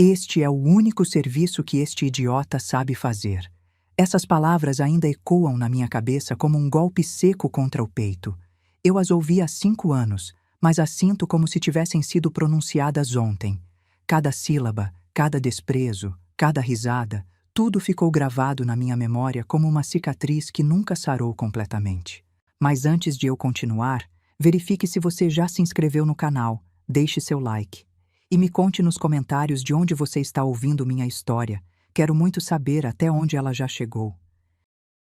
Este é o único serviço que este idiota sabe fazer. Essas palavras ainda ecoam na minha cabeça como um golpe seco contra o peito. Eu as ouvi há 5 anos, mas as sinto como se tivessem sido pronunciadas ontem. Cada sílaba, cada desprezo, cada risada, tudo ficou gravado na minha memória como uma cicatriz que nunca sarou completamente. Mas antes de eu continuar, verifique se você já se inscreveu no canal, deixe seu like. E me conte nos comentários de onde você está ouvindo minha história. Quero muito saber até onde ela já chegou.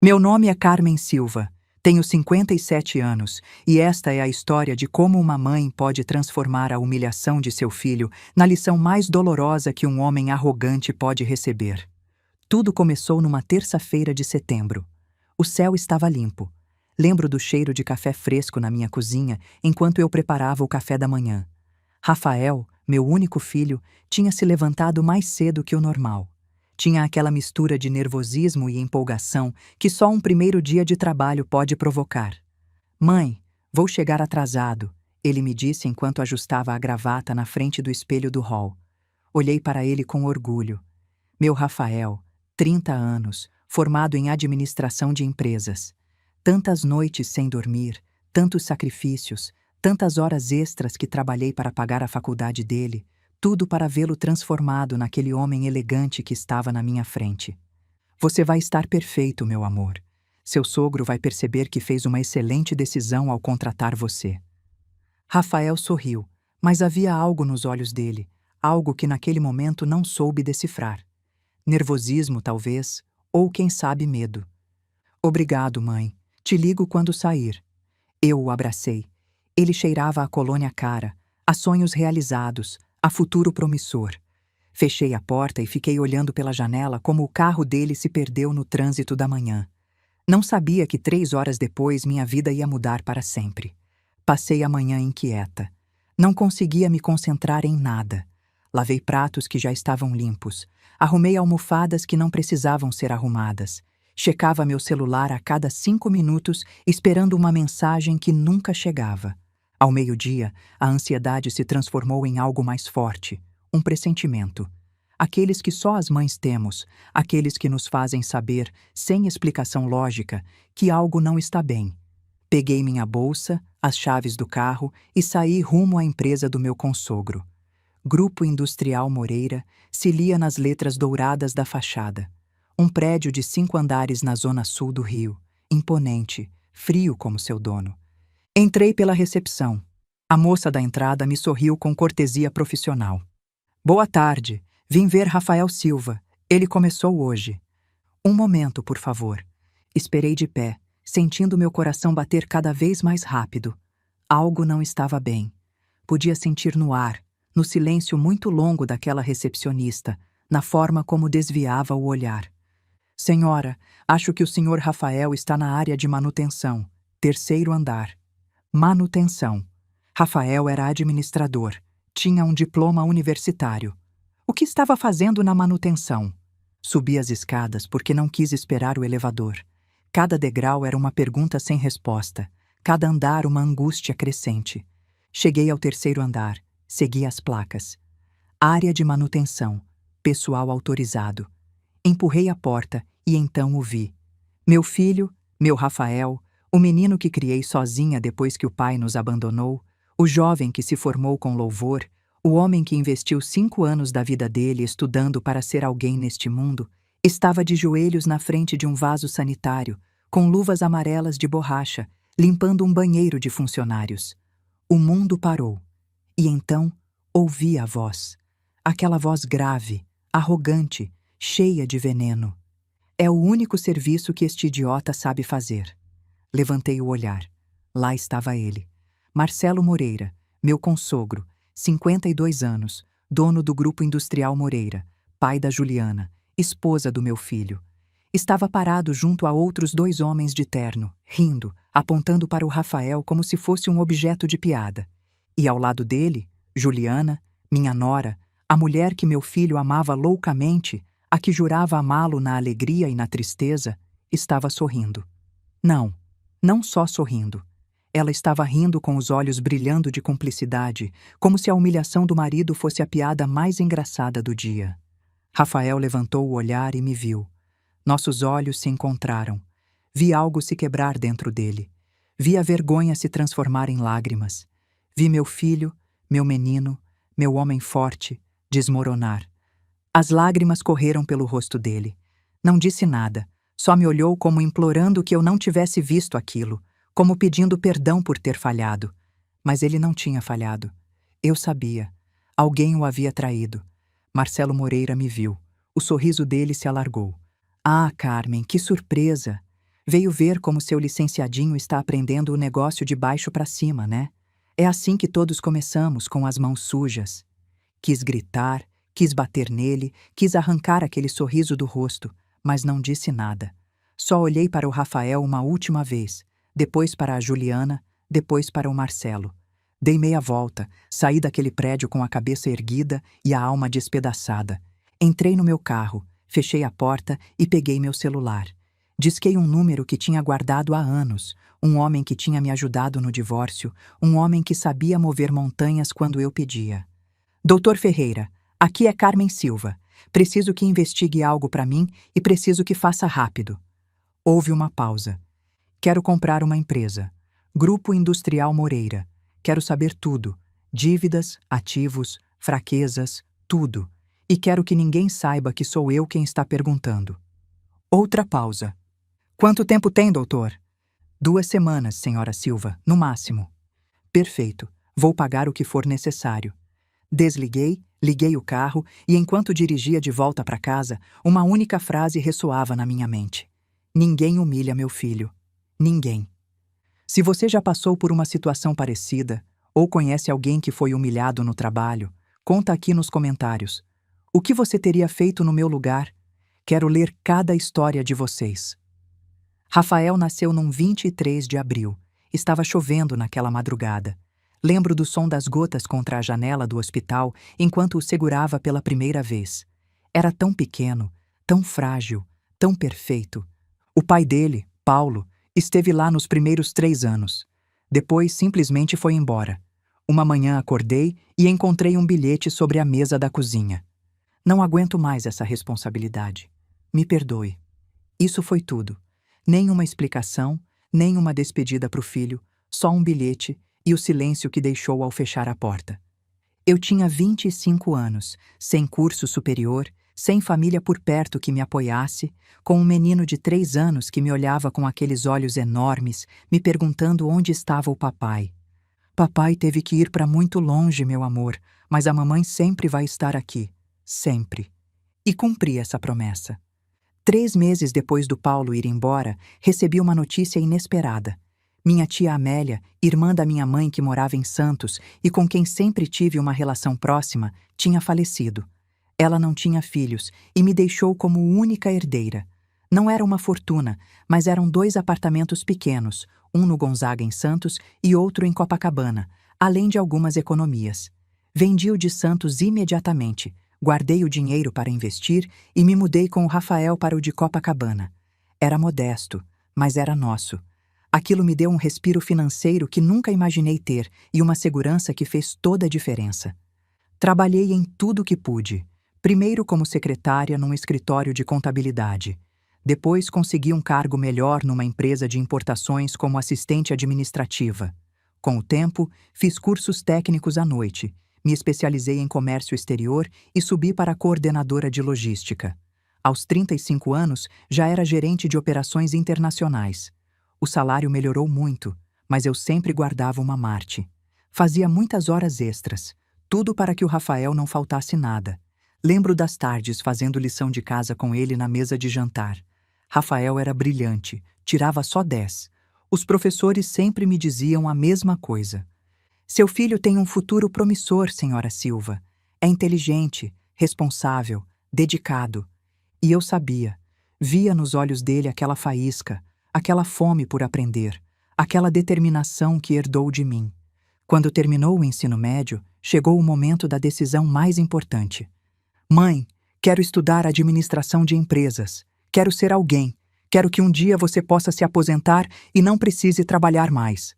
Meu nome é Carmen Silva, tenho 57 anos e esta é a história de como uma mãe pode transformar a humilhação de seu filho na lição mais dolorosa que um homem arrogante pode receber. Tudo começou numa terça-feira de setembro. O céu estava limpo. Lembro do cheiro de café fresco na minha cozinha enquanto eu preparava o café da manhã. Rafael, meu único filho, tinha se levantado mais cedo que o normal. Tinha aquela mistura de nervosismo e empolgação que só um primeiro dia de trabalho pode provocar. "Mãe, vou chegar atrasado", ele me disse enquanto ajustava a gravata na frente do espelho do hall. Olhei para ele com orgulho. Meu Rafael, 30 anos, formado em administração de empresas. Tantas noites sem dormir, tantos sacrifícios, tantas horas extras que trabalhei para pagar a faculdade dele, tudo para vê-lo transformado naquele homem elegante que estava na minha frente. "Você vai estar perfeito, meu amor. Seu sogro vai perceber que fez uma excelente decisão ao contratar você." Rafael sorriu, mas havia algo nos olhos dele, algo que naquele momento não soube decifrar. Nervosismo, talvez, ou quem sabe medo. "Obrigado, mãe. Te ligo quando sair." Eu o abracei. Ele cheirava a colônia cara, a sonhos realizados, a futuro promissor. Fechei a porta e fiquei olhando pela janela como o carro dele se perdeu no trânsito da manhã. Não sabia que 3 horas depois minha vida ia mudar para sempre. Passei a manhã inquieta. Não conseguia me concentrar em nada. Lavei pratos que já estavam limpos. Arrumei almofadas que não precisavam ser arrumadas. Checava meu celular a cada 5 minutos, esperando uma mensagem que nunca chegava. Ao meio-dia, a ansiedade se transformou em algo mais forte, um pressentimento. Aqueles que só as mães temos, aqueles que nos fazem saber, sem explicação lógica, que algo não está bem. Peguei minha bolsa, as chaves do carro e saí rumo à empresa do meu consogro. Grupo Industrial Moreira se lia nas letras douradas da fachada. Um prédio de 5 andares na zona sul do Rio, imponente, frio como seu dono. Entrei pela recepção. A moça da entrada me sorriu com cortesia profissional. "Boa tarde. Vim ver Rafael Silva. Ele começou hoje." "Um momento, por favor." Esperei de pé, sentindo meu coração bater cada vez mais rápido. Algo não estava bem. Podia sentir no ar, no silêncio muito longo daquela recepcionista, na forma como desviava o olhar. "Senhora, acho que o senhor Rafael está na área de manutenção, 3º andar." Manutenção. Rafael era administrador. Tinha um diploma universitário. O que estava fazendo na manutenção? Subi as escadas porque não quis esperar o elevador. Cada degrau era uma pergunta sem resposta. Cada andar uma angústia crescente. Cheguei ao 3º andar. Segui as placas. Área de manutenção. Pessoal autorizado. Empurrei a porta e então o vi. Meu filho, meu Rafael, o menino que criei sozinha depois que o pai nos abandonou, o jovem que se formou com louvor, o homem que investiu 5 anos da vida dele estudando para ser alguém neste mundo, estava de joelhos na frente de um vaso sanitário, com luvas amarelas de borracha, limpando um banheiro de funcionários. O mundo parou. E então ouvi a voz. Aquela voz grave, arrogante, cheia de veneno. "É o único serviço que este idiota sabe fazer." Levantei o olhar. Lá estava ele. Marcelo Moreira, meu consogro, 52 anos, dono do Grupo Industrial Moreira, pai da Juliana, esposa do meu filho. Estava parado junto a outros 2 homens de terno, rindo, apontando para o Rafael como se fosse um objeto de piada. E ao lado dele, Juliana, minha nora, a mulher que meu filho amava loucamente, a que jurava amá-lo na alegria e na tristeza, estava sorrindo. Não só sorrindo. Ela estava rindo com os olhos brilhando de cumplicidade, como se a humilhação do marido fosse a piada mais engraçada do dia. Rafael levantou o olhar e me viu. Nossos olhos se encontraram. Vi algo se quebrar dentro dele. Vi a vergonha se transformar em lágrimas. Vi meu filho, meu menino, meu homem forte, desmoronar. As lágrimas correram pelo rosto dele. Não disse nada, só me olhou como implorando que eu não tivesse visto aquilo, como pedindo perdão por ter falhado. Mas ele não tinha falhado. Eu sabia. Alguém o havia traído. Marcelo Moreira me viu. O sorriso dele se alargou. Ah, Carmen, que surpresa! Veio ver como seu licenciadinho está aprendendo o negócio de baixo para cima, né? É assim que todos começamos, com as mãos sujas. Quis gritar, quis bater nele, quis arrancar aquele sorriso do rosto, mas não disse nada. Só olhei para o Rafael uma última vez, depois para a Juliana, depois para o Marcelo. Dei meia volta, saí daquele prédio com a cabeça erguida e a alma despedaçada. Entrei no meu carro, fechei a porta e peguei meu celular. Disquei um número que tinha guardado há anos, um homem que tinha me ajudado no divórcio, um homem que sabia mover montanhas quando eu pedia. Doutor Ferreira, aqui é Carmen Silva. Preciso que investigue algo para mim e preciso que faça rápido. Houve uma pausa. Quero comprar uma empresa. Grupo Industrial Moreira. Quero saber tudo. Dívidas, ativos, fraquezas, tudo. E quero que ninguém saiba que sou eu quem está perguntando. Outra pausa. Quanto tempo tem, doutor? 2 semanas, senhora Silva, no máximo. Perfeito. Vou pagar o que for necessário. Desliguei, liguei o carro e, enquanto dirigia de volta para casa, uma única frase ressoava na minha mente. Ninguém humilha meu filho. Ninguém. Se você já passou por uma situação parecida, ou conhece alguém que foi humilhado no trabalho, conta aqui nos comentários. O que você teria feito no meu lugar? Quero ler cada história de vocês. Rafael nasceu num 23 de abril. Estava chovendo naquela madrugada. Lembro do som das gotas contra a janela do hospital enquanto o segurava pela primeira vez. Era tão pequeno, tão frágil, tão perfeito. O pai dele, Paulo, esteve lá nos primeiros 3 anos. Depois simplesmente foi embora. Uma manhã acordei e encontrei um bilhete sobre a mesa da cozinha. Não aguento mais essa responsabilidade. Me perdoe. Isso foi tudo. Nem uma explicação, nem uma despedida para o filho, só um bilhete e o silêncio que deixou ao fechar a porta. Eu tinha 25 anos, sem curso superior, sem família por perto que me apoiasse, com um menino de 3 anos que me olhava com aqueles olhos enormes, me perguntando onde estava o papai. Papai teve que ir para muito longe, meu amor, mas a mamãe sempre vai estar aqui. Sempre. E cumpri essa promessa. 3 meses depois do Paulo ir embora, recebi uma notícia inesperada. Minha tia Amélia, irmã da minha mãe que morava em Santos e com quem sempre tive uma relação próxima, tinha falecido. Ela não tinha filhos e me deixou como única herdeira. Não era uma fortuna, mas eram 2 apartamentos pequenos, um no Gonzaga em Santos e outro em Copacabana, além de algumas economias. Vendi o de Santos imediatamente, guardei o dinheiro para investir e me mudei com o Rafael para o de Copacabana. Era modesto, mas era nosso. Aquilo me deu um respiro financeiro que nunca imaginei ter e uma segurança que fez toda a diferença. Trabalhei em tudo que pude. Primeiro como secretária num escritório de contabilidade. Depois consegui um cargo melhor numa empresa de importações como assistente administrativa. Com o tempo, fiz cursos técnicos à noite, me especializei em comércio exterior e subi para coordenadora de logística. Aos 35 anos, já era gerente de operações internacionais. O salário melhorou muito, mas eu sempre guardava uma Marte. Fazia muitas horas extras, tudo para que o Rafael não faltasse nada. Lembro das tardes fazendo lição de casa com ele na mesa de jantar. Rafael era brilhante, tirava só 10. Os professores sempre me diziam a mesma coisa. Seu filho tem um futuro promissor, senhora Silva. É inteligente, responsável, dedicado. E eu sabia. Via nos olhos dele aquela faísca, aquela fome por aprender, aquela determinação que herdou de mim. Quando terminou o ensino médio, chegou o momento da decisão mais importante. Mãe, quero estudar administração de empresas. Quero ser alguém. Quero que um dia você possa se aposentar e não precise trabalhar mais.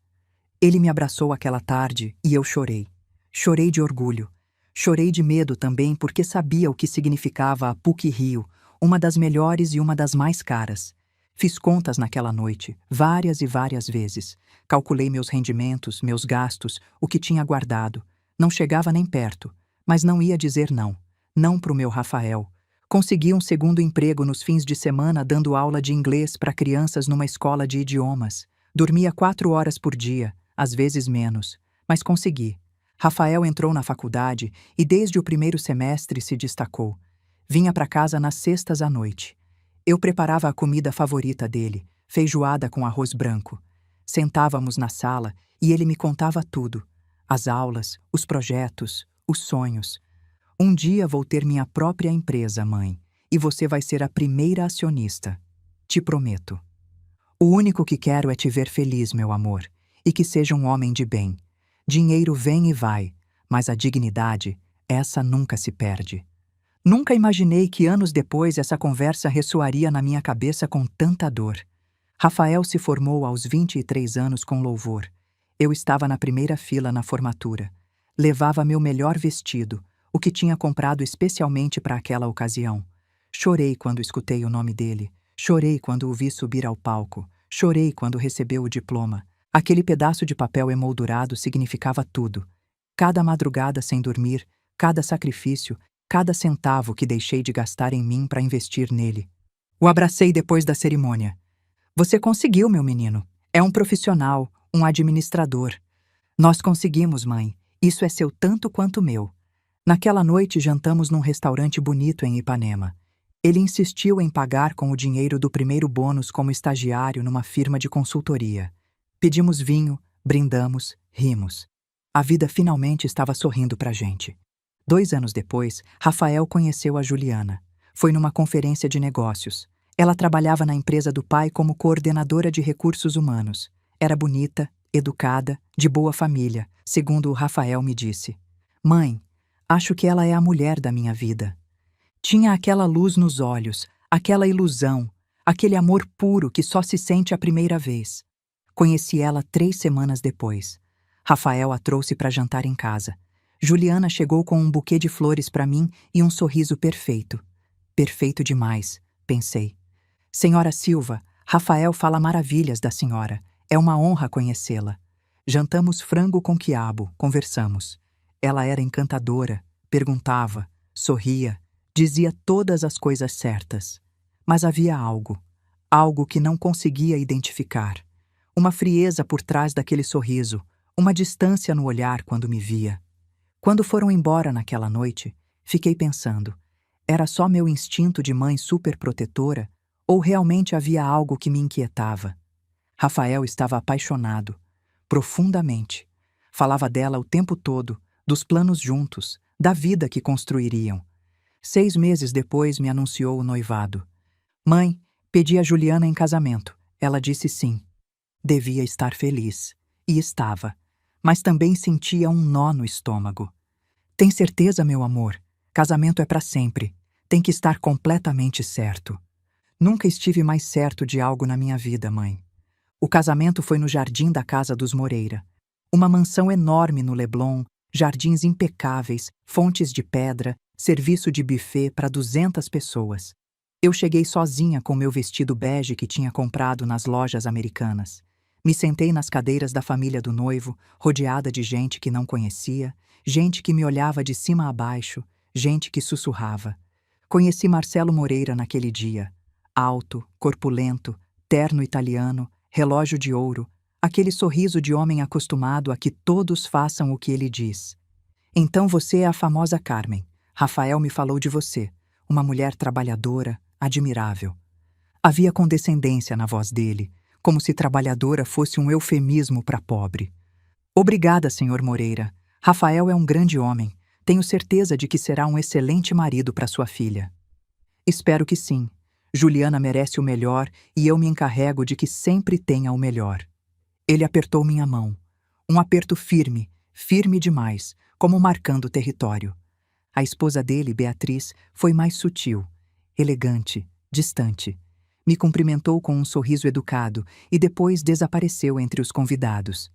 Ele me abraçou aquela tarde e eu chorei. Chorei de orgulho. Chorei de medo também porque sabia o que significava a PUC-Rio, uma das melhores e uma das mais caras. Fiz contas naquela noite, várias e várias vezes. Calculei meus rendimentos, meus gastos, o que tinha guardado. Não chegava nem perto, mas não ia dizer não. Não pro meu Rafael. Consegui um segundo emprego nos fins de semana dando aula de inglês para crianças numa escola de idiomas. Dormia 4 horas por dia, às vezes menos, mas consegui. Rafael entrou na faculdade e desde o primeiro semestre se destacou. Vinha para casa nas sextas à noite. Eu preparava a comida favorita dele, feijoada com arroz branco. Sentávamos na sala e ele me contava tudo. As aulas, os projetos, os sonhos. Um dia vou ter minha própria empresa, mãe, e você vai ser a primeira acionista. Te prometo. O único que quero é te ver feliz, meu amor, e que seja um homem de bem. Dinheiro vem e vai, mas a dignidade, essa nunca se perde. Nunca imaginei que anos depois essa conversa ressoaria na minha cabeça com tanta dor. Rafael se formou aos 23 anos com louvor. Eu estava na primeira fila na formatura. Levava meu melhor vestido, o que tinha comprado especialmente para aquela ocasião. Chorei quando escutei o nome dele. Chorei quando o vi subir ao palco. Chorei quando recebeu o diploma. Aquele pedaço de papel emoldurado significava tudo. Cada madrugada sem dormir, cada sacrifício, cada centavo que deixei de gastar em mim para investir nele. O abracei depois da cerimônia. Você conseguiu, meu menino. É um profissional, um administrador. Nós conseguimos, mãe. Isso é seu tanto quanto meu. Naquela noite jantamos num restaurante bonito em Ipanema. Ele insistiu em pagar com o dinheiro do primeiro bônus como estagiário numa firma de consultoria. Pedimos vinho, brindamos, rimos. A vida finalmente estava sorrindo pra gente. 2 anos depois, Rafael conheceu a Juliana. Foi numa conferência de negócios. Ela trabalhava na empresa do pai como coordenadora de recursos humanos. Era bonita, educada, de boa família, segundo o Rafael me disse. Mãe, acho que ela é a mulher da minha vida. Tinha aquela luz nos olhos, aquela ilusão, aquele amor puro que só se sente a primeira vez. Conheci ela 3 semanas depois. Rafael a trouxe para jantar em casa. Juliana chegou com um buquê de flores para mim e um sorriso perfeito. Perfeito demais, pensei. Senhora Silva, Rafael fala maravilhas da senhora. É uma honra conhecê-la. Jantamos frango com quiabo, conversamos. Ela era encantadora, perguntava, sorria, dizia todas as coisas certas. Mas havia algo que não conseguia identificar. Uma frieza por trás daquele sorriso, uma distância no olhar quando me via. Quando foram embora naquela noite, fiquei pensando, era só meu instinto de mãe superprotetora ou realmente havia algo que me inquietava? Rafael estava apaixonado, profundamente. Falava dela o tempo todo, dos planos juntos, da vida que construiriam. 6 meses depois me anunciou o noivado. Mãe, pedi a Juliana em casamento. Ela disse sim. Devia estar feliz. E estava. Mas também sentia um nó no estômago. Tem certeza, meu amor? Casamento é para sempre. Tem que estar completamente certo. Nunca estive mais certo de algo na minha vida, mãe. O casamento foi no jardim da casa dos Moreira. Uma mansão enorme no Leblon, jardins impecáveis, fontes de pedra, serviço de buffet para 200 pessoas. Eu cheguei sozinha com meu vestido bege que tinha comprado nas lojas americanas. Me sentei nas cadeiras da família do noivo, rodeada de gente que não conhecia, gente que me olhava de cima a baixo, gente que sussurrava. Conheci Marcelo Moreira naquele dia. Alto, corpulento, terno italiano, relógio de ouro, aquele sorriso de homem acostumado a que todos façam o que ele diz. Então você é a famosa Carmen. Rafael me falou de você, uma mulher trabalhadora, admirável. Havia condescendência na voz dele, como se trabalhadora fosse um eufemismo para pobre. Obrigada, senhor Moreira. Rafael é um grande homem. Tenho certeza de que será um excelente marido para sua filha. Espero que sim. Juliana merece o melhor e eu me encarrego de que sempre tenha o melhor. Ele apertou minha mão. Um aperto firme, firme demais, como marcando território. A esposa dele, Beatriz, foi mais sutil, elegante, distante. Me cumprimentou com um sorriso educado e depois desapareceu entre os convidados.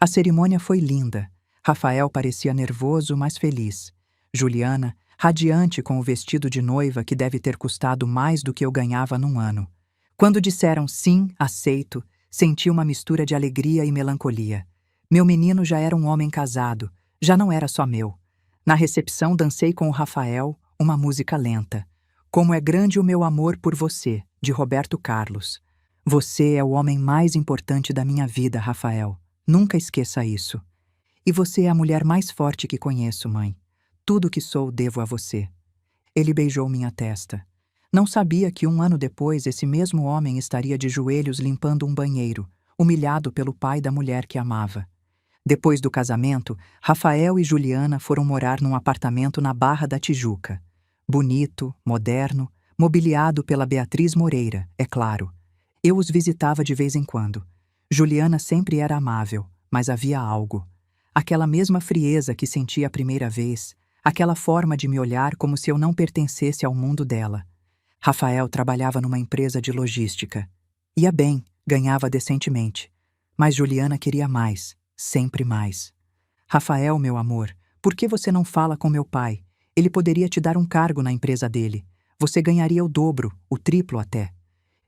A cerimônia foi linda. Rafael parecia nervoso, mas feliz. Juliana, radiante com o vestido de noiva que deve ter custado mais do que eu ganhava num ano. Quando disseram sim, aceito, senti uma mistura de alegria e melancolia. Meu menino já era um homem casado, já não era só meu. Na recepção dancei com o Rafael uma música lenta. Como é grande o meu amor por você, de Roberto Carlos. Você é o homem mais importante da minha vida, Rafael. Nunca esqueça isso. E você é a mulher mais forte que conheço, mãe. Tudo que sou devo a você. Ele beijou minha testa. Não sabia que um ano depois esse mesmo homem estaria de joelhos limpando um banheiro, humilhado pelo pai da mulher que amava. Depois do casamento, Rafael e Juliana foram morar num apartamento na Barra da Tijuca. Bonito, moderno, mobiliado pela Beatriz Moreira, é claro. Eu os visitava de vez em quando. Juliana sempre era amável, mas havia algo. Aquela mesma frieza que senti a primeira vez, aquela forma de me olhar como se eu não pertencesse ao mundo dela. Rafael trabalhava numa empresa de logística. Ia bem, ganhava decentemente. Mas Juliana queria mais, sempre mais. Rafael, meu amor, por que você não fala com meu pai? Ele poderia te dar um cargo na empresa dele. Você ganharia o dobro, o triplo até.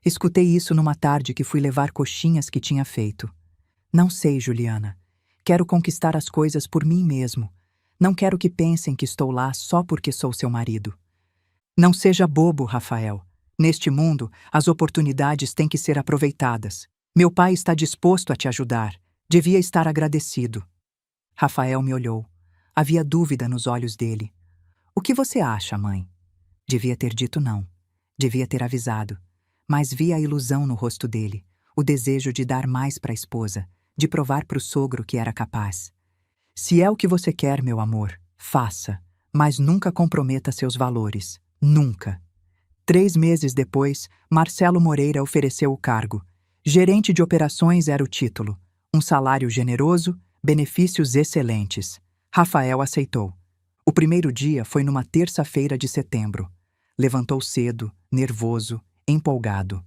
Escutei isso numa tarde que fui levar coxinhas que tinha feito. Não sei, Juliana. Quero conquistar as coisas por mim mesmo. Não quero que pensem que estou lá só porque sou seu marido. Não seja bobo, Rafael. Neste mundo, as oportunidades têm que ser aproveitadas. Meu pai está disposto a te ajudar. Devia estar agradecido. Rafael me olhou. Havia dúvida nos olhos dele. O que você acha, mãe? Devia ter dito não. Devia ter avisado. Mas vi a ilusão no rosto dele, o desejo de dar mais para a esposa, de provar para o sogro que era capaz. Se é o que você quer, meu amor, faça, mas nunca comprometa seus valores. Nunca. 3 meses depois, Marcelo Moreira ofereceu o cargo. Gerente de operações era o título. Um salário generoso, benefícios excelentes. Rafael aceitou. O primeiro dia foi numa terça-feira de setembro. Levantou cedo, nervoso, empolgado.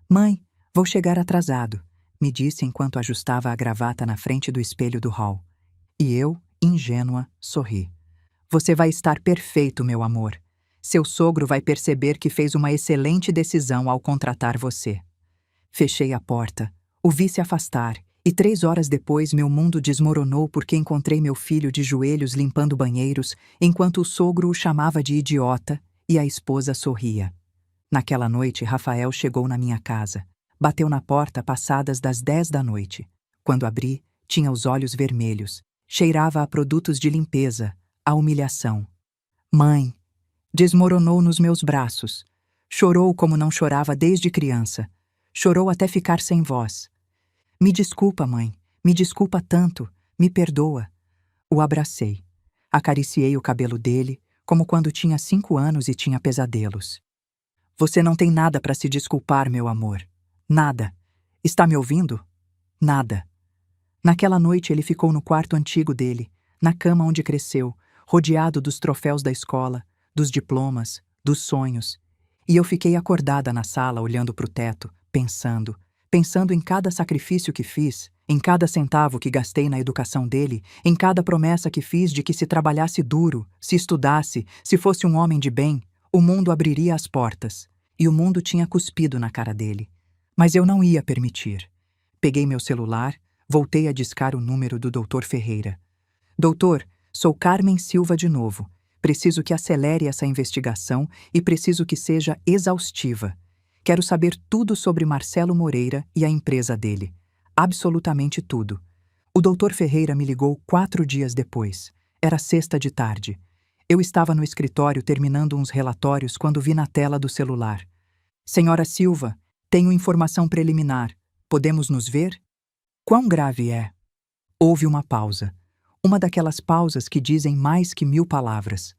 Mãe, vou chegar atrasado, me disse enquanto ajustava a gravata na frente do espelho do hall. E eu, ingênua, sorri. Você vai estar perfeito, meu amor. Seu sogro vai perceber que fez uma excelente decisão ao contratar você. Fechei a porta, o vi se afastar, e 3 horas depois meu mundo desmoronou porque encontrei meu filho de joelhos limpando banheiros, enquanto o sogro o chamava de idiota e a esposa sorria. Naquela noite, Rafael chegou na minha casa. Bateu na porta passadas das 10 da noite. Quando abri, tinha os olhos vermelhos. Cheirava a produtos de limpeza, a humilhação. Mãe! Desmoronou nos meus braços. Chorou como não chorava desde criança. Chorou até ficar sem voz. Me desculpa, mãe. Me desculpa tanto. Me perdoa. O abracei. Acariciei o cabelo dele, como quando tinha 5 anos e tinha pesadelos. Você não tem nada para se desculpar, meu amor. Nada. Está me ouvindo? Nada. Naquela noite ele ficou no quarto antigo dele, na cama onde cresceu, rodeado dos troféus da escola, dos diplomas, dos sonhos. E eu fiquei acordada na sala olhando para o teto, pensando em cada sacrifício que fiz, em cada centavo que gastei na educação dele, em cada promessa que fiz de que se trabalhasse duro, se estudasse, se fosse um homem de bem, o mundo abriria as portas. E o mundo tinha cuspido na cara dele. Mas eu não ia permitir. Peguei meu celular, voltei a discar o número do Dr. Ferreira. Doutor, sou Carmen Silva de novo. Preciso que acelere essa investigação e preciso que seja exaustiva. Quero saber tudo sobre Marcelo Moreira e a empresa dele. Absolutamente tudo. O Dr. Ferreira me ligou 4 dias depois. Era sexta de tarde. Eu estava no escritório terminando uns relatórios quando vi na tela do celular. Senhora Silva, tenho informação preliminar. Podemos nos ver? Quão grave é? Houve uma pausa. Uma daquelas pausas que dizem mais que 1000 palavras.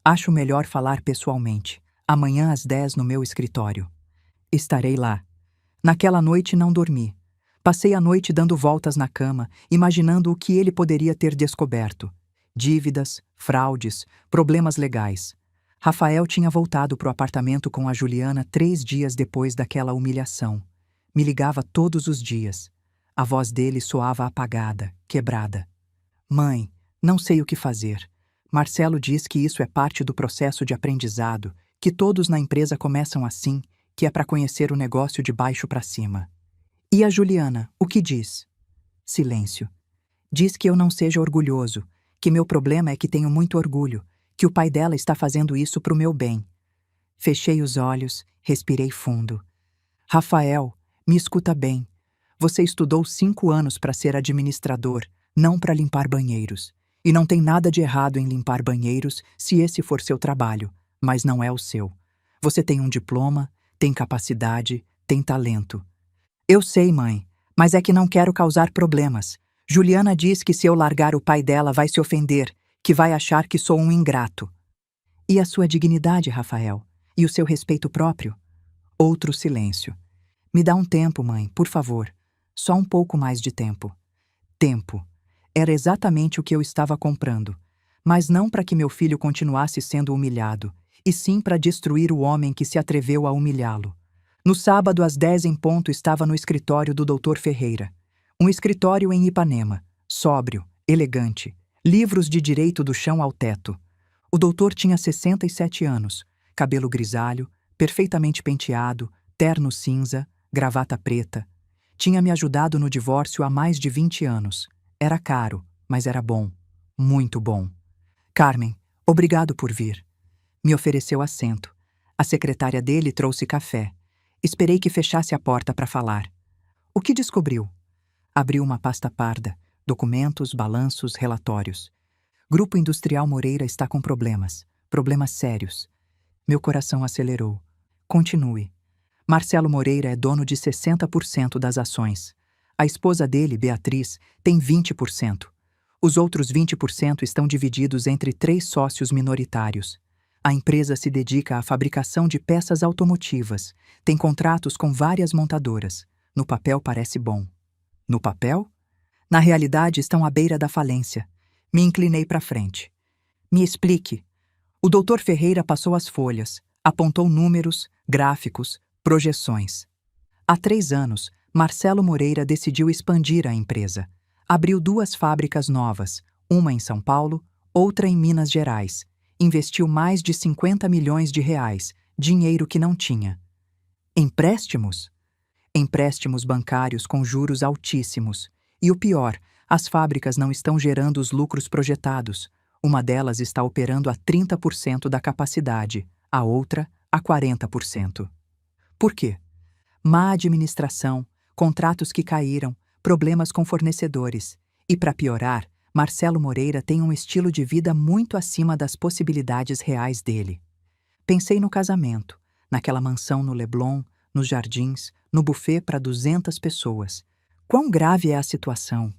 Acho melhor falar pessoalmente. Amanhã às 10 no meu escritório. Estarei lá. Naquela noite não dormi. Passei a noite dando voltas na cama, imaginando o que ele poderia ter descoberto. Dívidas, fraudes, problemas legais. Rafael tinha voltado para o apartamento com a Juliana 3 dias depois daquela humilhação. Me ligava todos os dias. A voz dele soava apagada, quebrada. Mãe, não sei o que fazer. Marcelo diz que isso é parte do processo de aprendizado, que todos na empresa começam assim, que é para conhecer o negócio de baixo para cima. E a Juliana, o que diz? Silêncio. Diz que eu não seja orgulhoso, que meu problema é que tenho muito orgulho, que o pai dela está fazendo isso pro meu bem. Fechei os olhos, respirei fundo. Rafael, me escuta bem. Você estudou 5 anos para ser administrador, não para limpar banheiros. E não tem nada de errado em limpar banheiros se esse for seu trabalho, mas não é o seu. Você tem um diploma, tem capacidade, tem talento. Eu sei, mãe, mas é que não quero causar problemas. Juliana diz que se eu largar o pai dela vai se ofender, que vai achar que sou um ingrato. E a sua dignidade, Rafael? E o seu respeito próprio? Outro silêncio. Me dá um tempo, mãe, por favor. Só um pouco mais de tempo. Tempo. Era exatamente o que eu estava comprando. Mas não para que meu filho continuasse sendo humilhado, e sim para destruir o homem que se atreveu a humilhá-lo. No sábado, às 10 em ponto, estava no escritório do Dr. Ferreira. Um escritório em Ipanema, sóbrio, elegante, livros de direito do chão ao teto. O doutor tinha 67 anos, cabelo grisalho, perfeitamente penteado, terno cinza, gravata preta. Tinha me ajudado no divórcio há mais de 20 anos. Era caro, mas era bom. Muito bom. Carmen, obrigado por vir. Me ofereceu assento. A secretária dele trouxe café. Esperei que fechasse a porta para falar. O que descobriu? Abriu uma pasta parda. Documentos, balanços, relatórios. Grupo Industrial Moreira está com problemas. Problemas sérios. Meu coração acelerou. Continue. Marcelo Moreira é dono de 60% das ações. A esposa dele, Beatriz, tem 20%. Os outros 20% estão divididos entre 3 sócios minoritários. A empresa se dedica à fabricação de peças automotivas. Tem contratos com várias montadoras. No papel parece bom. No papel? Na realidade, estão à beira da falência. Me inclinei para frente. Me explique. O Dr. Ferreira passou as folhas, apontou números, gráficos, projeções. Há 3 anos, Marcelo Moreira decidiu expandir a empresa. Abriu 2 fábricas novas, uma em São Paulo, outra em Minas Gerais. Investiu mais de 50 milhões de reais, dinheiro que não tinha. Empréstimos? Empréstimos bancários com juros altíssimos. E o pior, as fábricas não estão gerando os lucros projetados. Uma delas está operando a 30% da capacidade, a outra a 40%. Por quê? Má administração, contratos que caíram, problemas com fornecedores. E para piorar, Marcelo Moreira tem um estilo de vida muito acima das possibilidades reais dele. Pensei no casamento, naquela mansão no Leblon, nos jardins, no buffet para 200 pessoas. Quão grave é a situação?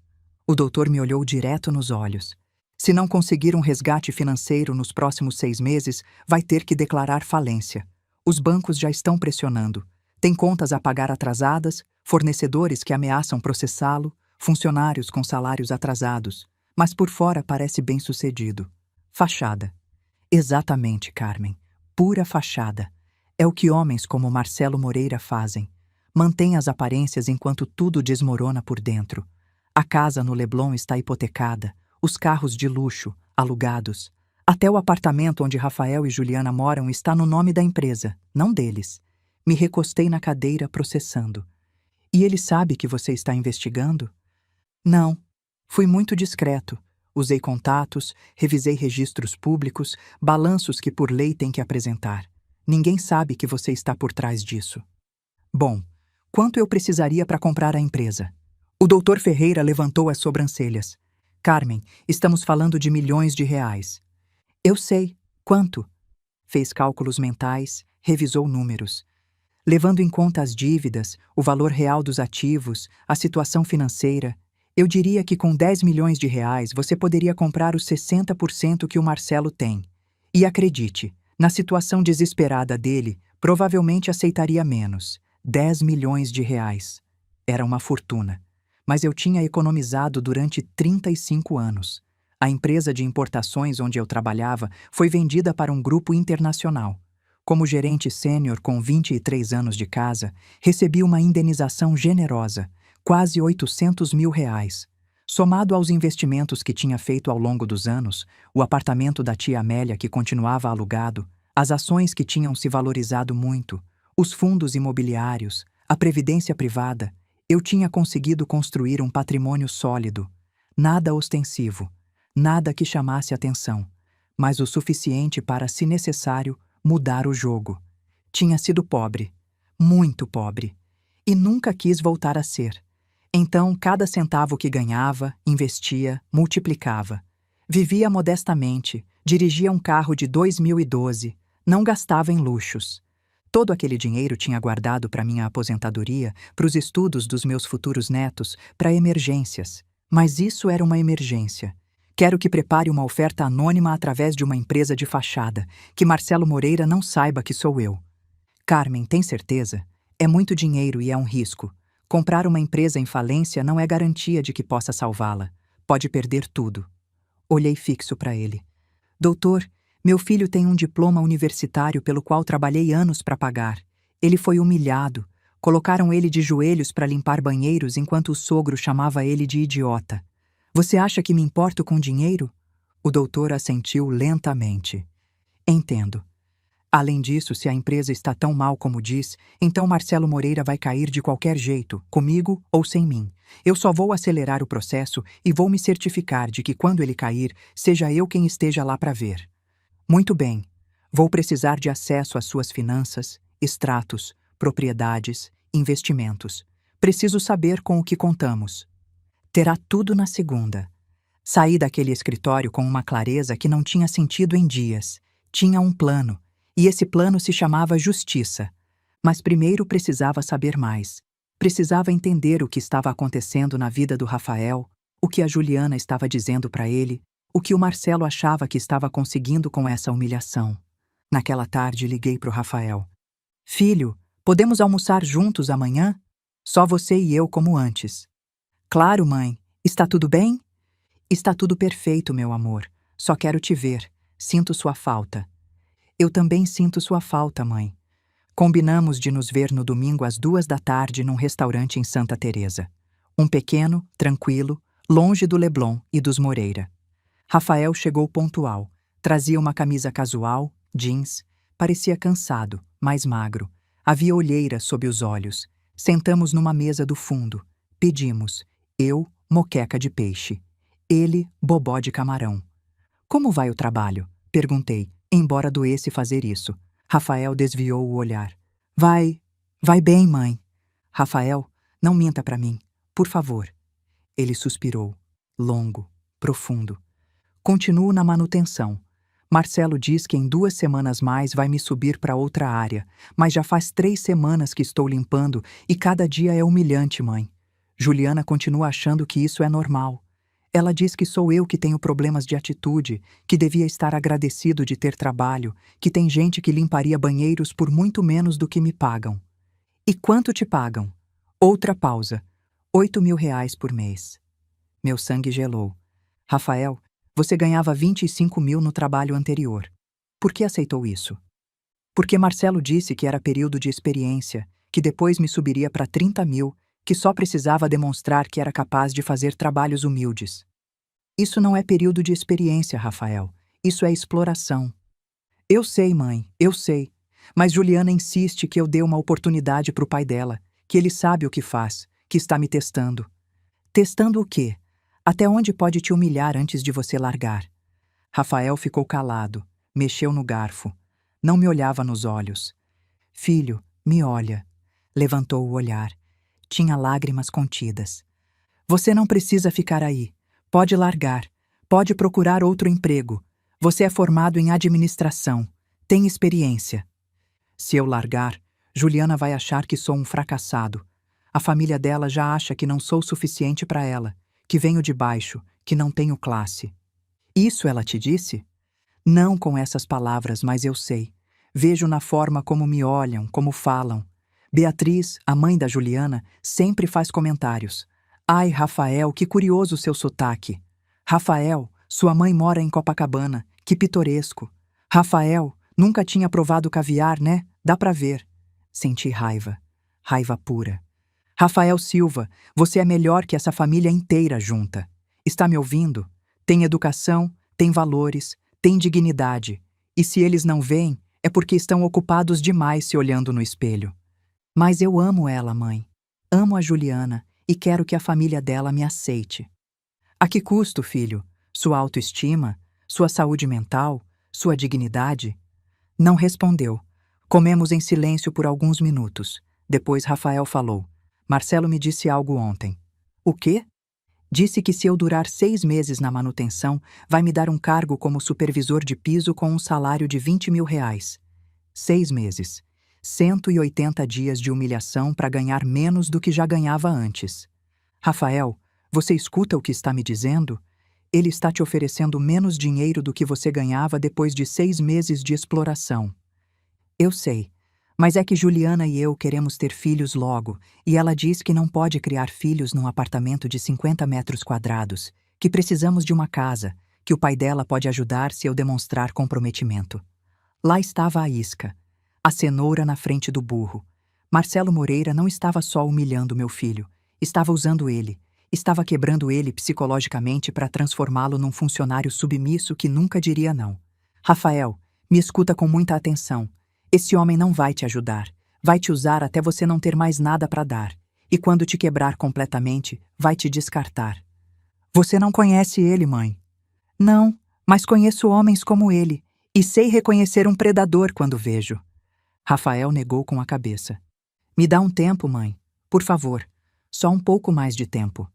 O doutor me olhou direto nos olhos. Se não conseguir um resgate financeiro nos próximos 6 meses, vai ter que declarar falência. Os bancos já estão pressionando. Tem contas a pagar atrasadas, fornecedores que ameaçam processá-lo, funcionários com salários atrasados. Mas por fora parece bem-sucedido. Fachada. Exatamente, Carmen. Pura fachada. É o que homens como Marcelo Moreira fazem. Mantém as aparências enquanto tudo desmorona por dentro. A casa no Leblon está hipotecada, os carros de luxo, alugados. Até o apartamento onde Rafael e Juliana moram está no nome da empresa, não deles. Me recostei na cadeira processando. E ele sabe que você está investigando? Não. Fui muito discreto. Usei contatos, revisei registros públicos, balanços que por lei tem que apresentar. Ninguém sabe que você está por trás disso. Bom, quanto eu precisaria para comprar a empresa? O Dr. Ferreira levantou as sobrancelhas. Carmen, estamos falando de milhões de reais. Eu sei. Quanto? Fez cálculos mentais, revisou números. Levando em conta as dívidas, o valor real dos ativos, a situação financeira, eu diria que com 10 milhões de reais você poderia comprar os 60% que o Marcelo tem. E acredite, na situação desesperada dele, provavelmente aceitaria menos. 10 milhões de reais. Era uma fortuna. Mas eu tinha economizado durante 35 anos. A empresa de importações onde eu trabalhava foi vendida para um grupo internacional. Como gerente sênior com 23 anos de casa, recebi uma indenização generosa, quase 800 mil reais. Somado aos investimentos que tinha feito ao longo dos anos, o apartamento da tia Amélia que continuava alugado, as ações que tinham se valorizado muito, os fundos imobiliários, a previdência privada, eu tinha conseguido construir um patrimônio sólido, nada ostensivo, nada que chamasse atenção, mas o suficiente para, se necessário, mudar o jogo. Tinha sido pobre, muito pobre, e nunca quis voltar a ser. Então, cada centavo que ganhava, investia, multiplicava. Vivia modestamente, dirigia um carro de 2012, não gastava em luxos. Todo aquele dinheiro tinha guardado para minha aposentadoria, para os estudos dos meus futuros netos, para emergências. Mas isso era uma emergência. Quero que prepare uma oferta anônima através de uma empresa de fachada, que Marcelo Moreira não saiba que sou eu. Carmen, tem certeza? É muito dinheiro e é um risco. Comprar uma empresa em falência não é garantia de que possa salvá-la. Pode perder tudo. Olhei fixo para ele. Doutor, meu filho tem um diploma universitário pelo qual trabalhei anos para pagar. Ele foi humilhado. Colocaram ele de joelhos para limpar banheiros enquanto o sogro chamava ele de idiota. Você acha que me importo com dinheiro? O doutor assentiu lentamente. Entendo. Além disso, se a empresa está tão mal como diz, então Marcelo Moreira vai cair de qualquer jeito, comigo ou sem mim. Eu só vou acelerar o processo e vou me certificar de que quando ele cair, seja eu quem esteja lá para ver. Muito bem. Vou precisar de acesso às suas finanças, extratos, propriedades, investimentos. Preciso saber com o que contamos. Terá tudo na segunda. Saí daquele escritório com uma clareza que não tinha sentido em dias. Tinha um plano. E esse plano se chamava justiça. Mas primeiro precisava saber mais. Precisava entender o que estava acontecendo na vida do Rafael, o que a Juliana estava dizendo para ele, o que o Marcelo achava que estava conseguindo com essa humilhação. Naquela tarde liguei para o Rafael. Filho, podemos almoçar juntos amanhã? Só você e eu como antes. Claro, mãe. Está tudo bem? Está tudo perfeito, meu amor. Só quero te ver. Sinto sua falta. Eu também sinto sua falta, mãe. Combinamos de nos ver no domingo às 2 da tarde num restaurante em Santa Teresa. Um pequeno, tranquilo, longe do Leblon e dos Moreira. Rafael chegou pontual. Trazia uma camisa casual, jeans. Parecia cansado, mais magro. Havia olheira sob os olhos. Sentamos numa mesa do fundo. Pedimos. Eu, moqueca de peixe. Ele, bobó de camarão. Como vai o trabalho? Perguntei. Embora doesse fazer isso. Rafael desviou o olhar. Vai bem, mãe. Rafael, não minta para mim, por favor. Ele suspirou, longo, profundo. Continuo na manutenção. Marcelo diz que em 2 semanas mais vai me subir para outra área, mas já faz 3 semanas que estou limpando e cada dia é humilhante, mãe. Juliana continua achando que isso é normal. Ela diz que sou eu que tenho problemas de atitude, que devia estar agradecido de ter trabalho, que tem gente que limparia banheiros por muito menos do que me pagam. E quanto te pagam? Outra pausa. 8 mil reais por mês. Meu sangue gelou. Rafael, você ganhava 25 mil no trabalho anterior. Por que aceitou isso? Porque Marcelo disse que era período de experiência, que depois me subiria para 30 mil, que só precisava demonstrar que era capaz de fazer trabalhos humildes. Isso não é período de experiência, Rafael. Isso é exploração. Eu sei, mãe, eu sei. Mas Juliana insiste que eu dê uma oportunidade para o pai dela, que ele sabe o que faz, que está me testando. Testando o quê? Até onde pode te humilhar antes de você largar? Rafael ficou calado, mexeu no garfo. Não me olhava nos olhos. Filho, me olha. Levantou o olhar. Tinha lágrimas contidas. Você não precisa ficar aí. Pode largar. Pode procurar outro emprego. Você é formado em administração. Tem experiência. Se eu largar, Juliana vai achar que sou um fracassado. A família dela já acha que não sou suficiente para ela, que venho de baixo, que não tenho classe. Isso ela te disse? Não com essas palavras, mas eu sei. Vejo na forma como me olham, como falam. Beatriz, a mãe da Juliana, sempre faz comentários. Ai, Rafael, que curioso seu sotaque. Rafael, sua mãe mora em Copacabana, que pitoresco. Rafael, nunca tinha provado caviar, né? Dá pra ver. Senti raiva. Raiva pura. Rafael Silva, você é melhor que essa família inteira junta. Está me ouvindo? Tem educação, tem valores, tem dignidade. E se eles não veem, é porque estão ocupados demais se olhando no espelho. Mas eu amo ela, mãe. Amo a Juliana e quero que a família dela me aceite. A que custo, filho? Sua autoestima? Sua saúde mental? Sua dignidade? Não respondeu. Comemos em silêncio por alguns minutos. Depois Rafael falou. Marcelo me disse algo ontem. O quê? Disse que se eu durar 6 meses na manutenção, vai me dar um cargo como supervisor de piso com um salário de R$ 20.000. 6 meses. 180 dias de humilhação para ganhar menos do que já ganhava antes. Rafael, você escuta o que está me dizendo? Ele está te oferecendo menos dinheiro do que você ganhava depois de 6 meses de exploração. Eu sei, mas é que Juliana e eu queremos ter filhos logo, e ela diz que não pode criar filhos num apartamento de 50 metros quadrados, que precisamos de uma casa, que o pai dela pode ajudar se eu demonstrar comprometimento. Lá estava a isca, a cenoura na frente do burro. Marcelo Moreira não estava só humilhando meu filho, estava usando ele, estava quebrando ele psicologicamente para transformá-lo num funcionário submisso que nunca diria não. Rafael, me escuta com muita atenção. Esse homem não vai te ajudar. Vai te usar até você não ter mais nada para dar. E quando te quebrar completamente, vai te descartar. Você não conhece ele, mãe. Não, mas conheço homens como ele. E sei reconhecer um predador quando vejo. Rafael negou com a cabeça. Me dá um tempo, mãe. Por favor. Só um pouco mais de tempo.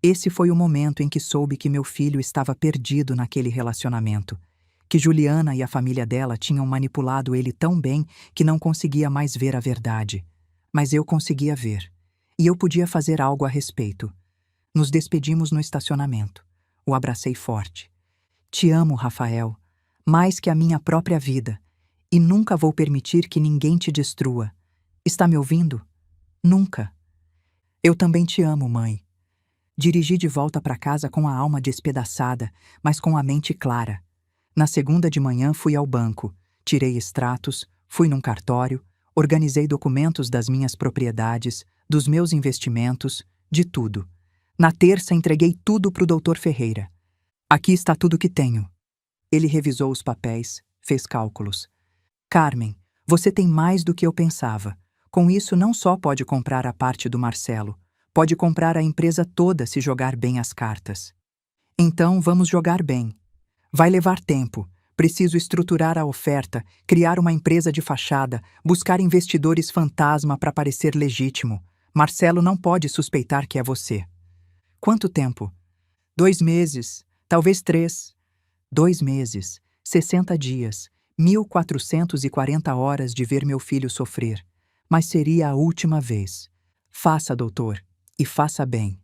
Esse foi o momento em que soube que meu filho estava perdido naquele relacionamento. Que Juliana e a família dela tinham manipulado ele tão bem que não conseguia mais ver a verdade. Mas eu conseguia ver. E eu podia fazer algo a respeito. Nos despedimos no estacionamento. O abracei forte. Te amo, Rafael, mais que a minha própria vida. E nunca vou permitir que ninguém te destrua. Está me ouvindo? Nunca. Eu também te amo, mãe. Dirigi de volta para casa com a alma despedaçada, mas com a mente clara. Na segunda de manhã fui ao banco, tirei extratos, fui num cartório, organizei documentos das minhas propriedades, dos meus investimentos, de tudo. Na terça entreguei tudo para o Dr. Ferreira. Aqui está tudo que tenho. Ele revisou os papéis, fez cálculos. Carmen, você tem mais do que eu pensava. Com isso não só pode comprar a parte do Marcelo, pode comprar a empresa toda se jogar bem as cartas. Então vamos jogar bem. Vai levar tempo. Preciso estruturar a oferta, criar uma empresa de fachada, buscar investidores fantasma para parecer legítimo. Marcelo não pode suspeitar que é você. Quanto tempo? 2 meses, talvez 3. 2 meses, 60 dias, 1.440 horas de ver meu filho sofrer. Mas seria a última vez. Faça, doutor, e faça bem.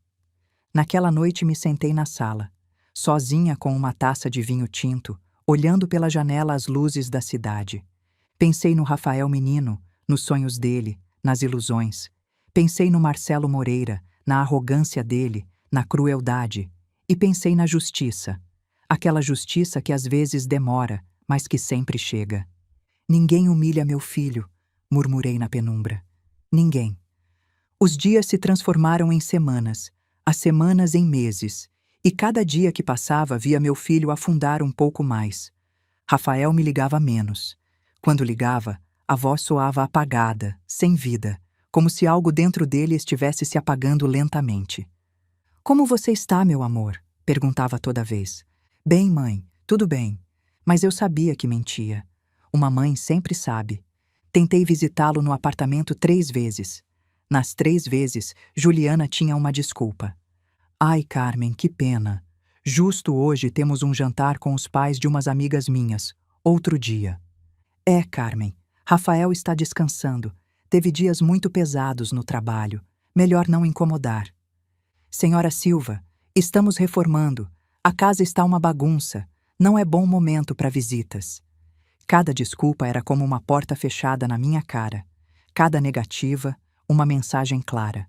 Naquela noite me sentei na sala, sozinha com uma taça de vinho tinto, olhando pela janela as luzes da cidade. Pensei no Rafael menino, nos sonhos dele, nas ilusões. Pensei no Marcelo Moreira, na arrogância dele, na crueldade. E pensei na justiça. Aquela justiça que às vezes demora, mas que sempre chega. Ninguém humilha meu filho, murmurei na penumbra. Ninguém. Os dias se transformaram em semanas, as semanas em meses, e cada dia que passava via meu filho afundar um pouco mais. Rafael me ligava menos. Quando ligava, a voz soava apagada, sem vida, como se algo dentro dele estivesse se apagando lentamente. Como você está, meu amor? Perguntava toda vez. Bem, mãe, tudo bem. Mas eu sabia que mentia. Uma mãe sempre sabe. Tentei visitá-lo no apartamento 3 vezes. Nas 3 vezes, Juliana tinha uma desculpa. Ai, Carmen, que pena. Justo hoje temos um jantar com os pais de umas amigas minhas. Outro dia. É, Carmen. Rafael está descansando. Teve dias muito pesados no trabalho. Melhor não incomodar. Senhora Silva, estamos reformando. A casa está uma bagunça. Não é bom momento para visitas. Cada desculpa era como uma porta fechada na minha cara. Cada negativa, uma mensagem clara.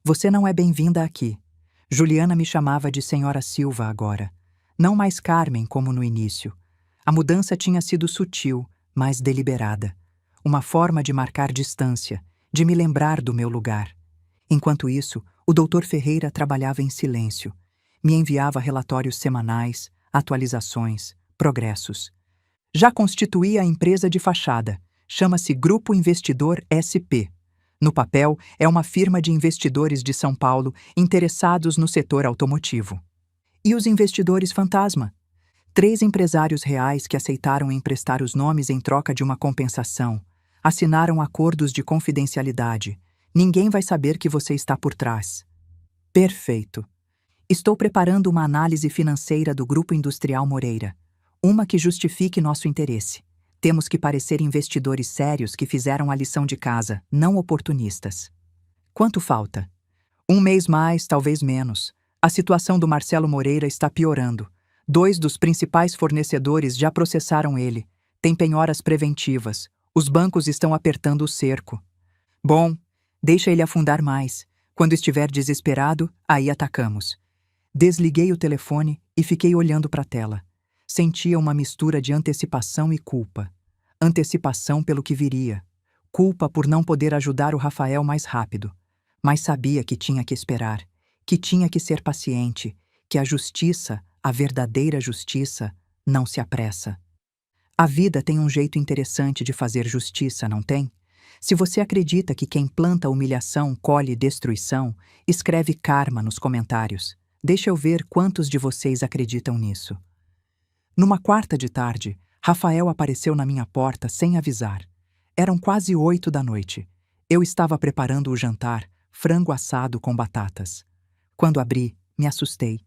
Você não é bem-vinda aqui. Juliana me chamava de Senhora Silva agora. Não mais Carmen como no início. A mudança tinha sido sutil, mas deliberada. Uma forma de marcar distância, de me lembrar do meu lugar. Enquanto isso, o Dr. Ferreira trabalhava em silêncio. Me enviava relatórios semanais, atualizações, progressos. Já constituí a empresa de fachada. Chama-se Grupo Investidor SP. No papel, é uma firma de investidores de São Paulo interessados no setor automotivo. E os investidores fantasma? 3 empresários reais que aceitaram emprestar os nomes em troca de uma compensação. Assinaram acordos de confidencialidade. Ninguém vai saber que você está por trás. Perfeito. Estou preparando uma análise financeira do Grupo Industrial Moreira. Uma que justifique nosso interesse. Temos que parecer investidores sérios que fizeram a lição de casa, não oportunistas. Quanto falta? 1 mês mais, talvez menos. A situação do Marcelo Moreira está piorando. 2 dos principais fornecedores já processaram ele. Tem penhoras preventivas. Os bancos estão apertando o cerco. Bom, deixa ele afundar mais. Quando estiver desesperado, aí atacamos. Desliguei o telefone e fiquei olhando para a tela. Sentia uma mistura de antecipação e culpa. Antecipação pelo que viria. Culpa por não poder ajudar o Rafael mais rápido. Mas sabia que tinha que esperar, que tinha que ser paciente, que a justiça, a verdadeira justiça, não se apressa. A vida tem um jeito interessante de fazer justiça, não tem? Se você acredita que quem planta humilhação colhe destruição, escreve karma nos comentários. Deixa eu ver quantos de vocês acreditam nisso. Numa quarta de tarde, Rafael apareceu na minha porta sem avisar. Eram quase 8 da noite. Eu estava preparando o jantar, frango assado com batatas. Quando abri, me assustei.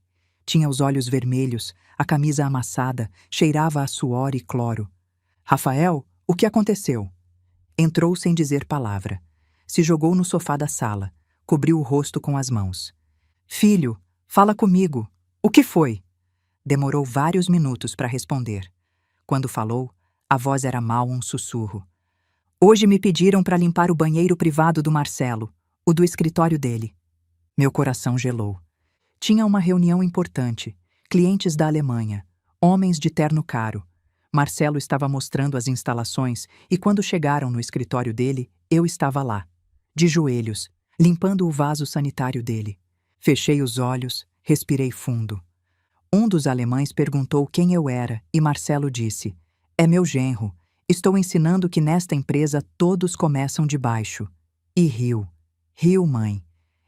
Tinha os olhos vermelhos, a camisa amassada, cheirava a suor e cloro. Rafael, o que aconteceu? Entrou sem dizer palavra. Se jogou no sofá da sala, cobriu o rosto com as mãos. Filho, fala comigo. O que foi? Demorou vários minutos para responder. Quando falou, a voz era mal um sussurro. Hoje me pediram para limpar o banheiro privado do Marcelo, o do escritório dele. Meu coração gelou. Tinha uma reunião importante, clientes da Alemanha, homens de terno caro. Marcelo estava mostrando as instalações e quando chegaram no escritório dele, eu estava lá, de joelhos, limpando o vaso sanitário dele. Fechei os olhos, respirei fundo. Um dos alemães perguntou quem eu era e Marcelo disse: é meu genro. Estou ensinando que nesta empresa todos começam de baixo. E riu. Riu, mãe.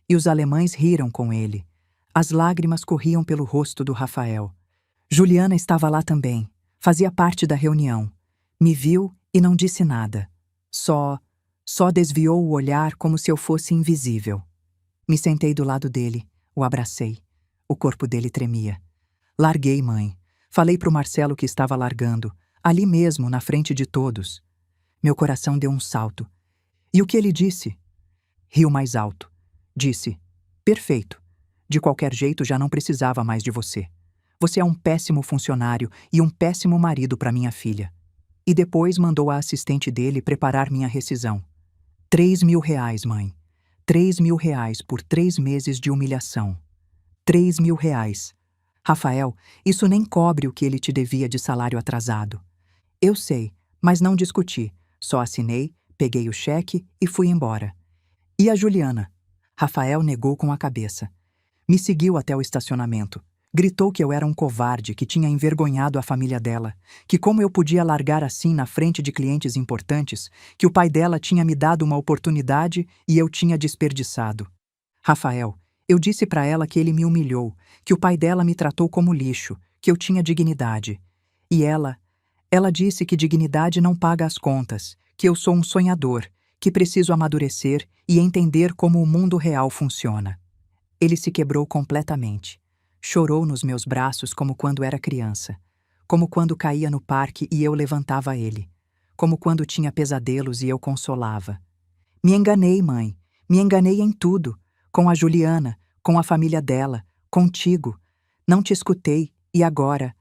E os alemães riram com ele. As lágrimas corriam pelo rosto do Rafael. Juliana estava lá também. Fazia parte da reunião. Me viu e não disse nada. Só desviou o olhar como se eu fosse invisível. Me sentei do lado dele, o abracei. O corpo dele tremia. Larguei, mãe. Falei pro Marcelo que estava largando, ali mesmo, na frente de todos. Meu coração deu um salto. E o que ele disse? Riu mais alto. Disse: perfeito. De qualquer jeito, já não precisava mais de você. Você é um péssimo funcionário e um péssimo marido para minha filha. E depois mandou a assistente dele preparar minha rescisão. 3.000 reais, mãe. 3.000 reais por 3 meses de humilhação. 3.000 reais. Rafael, isso nem cobre o que ele te devia de salário atrasado. Eu sei, mas não discuti. Só assinei, peguei o cheque e fui embora. E a Juliana? Rafael negou com a cabeça. Me seguiu até o estacionamento. Gritou que eu era um covarde, que tinha envergonhado a família dela, que como eu podia largar assim na frente de clientes importantes, que o pai dela tinha me dado uma oportunidade e eu tinha desperdiçado. Rafael, eu disse para ela que ele me humilhou, que o pai dela me tratou como lixo, que eu tinha dignidade. E ela disse que dignidade não paga as contas, que eu sou um sonhador, que preciso amadurecer e entender como o mundo real funciona. Ele se quebrou completamente. Chorou nos meus braços como quando era criança, como quando caía no parque e eu levantava ele, como quando tinha pesadelos e eu consolava. Me enganei, mãe, me enganei em tudo, com a Juliana, com a família dela, contigo. Não te escutei e agora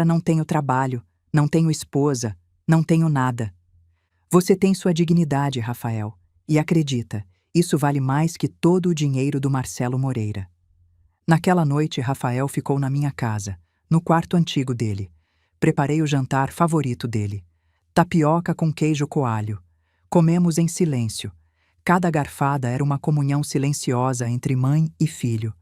não tenho trabalho, não tenho esposa, não tenho nada. Você tem sua dignidade, Rafael, e acredita, isso vale mais que todo o dinheiro do Marcelo Moreira. Naquela noite, Rafael ficou na minha casa, no quarto antigo dele. Preparei o jantar favorito dele. Tapioca com queijo coalho. Comemos em silêncio. Cada garfada era uma comunhão silenciosa entre mãe e filho.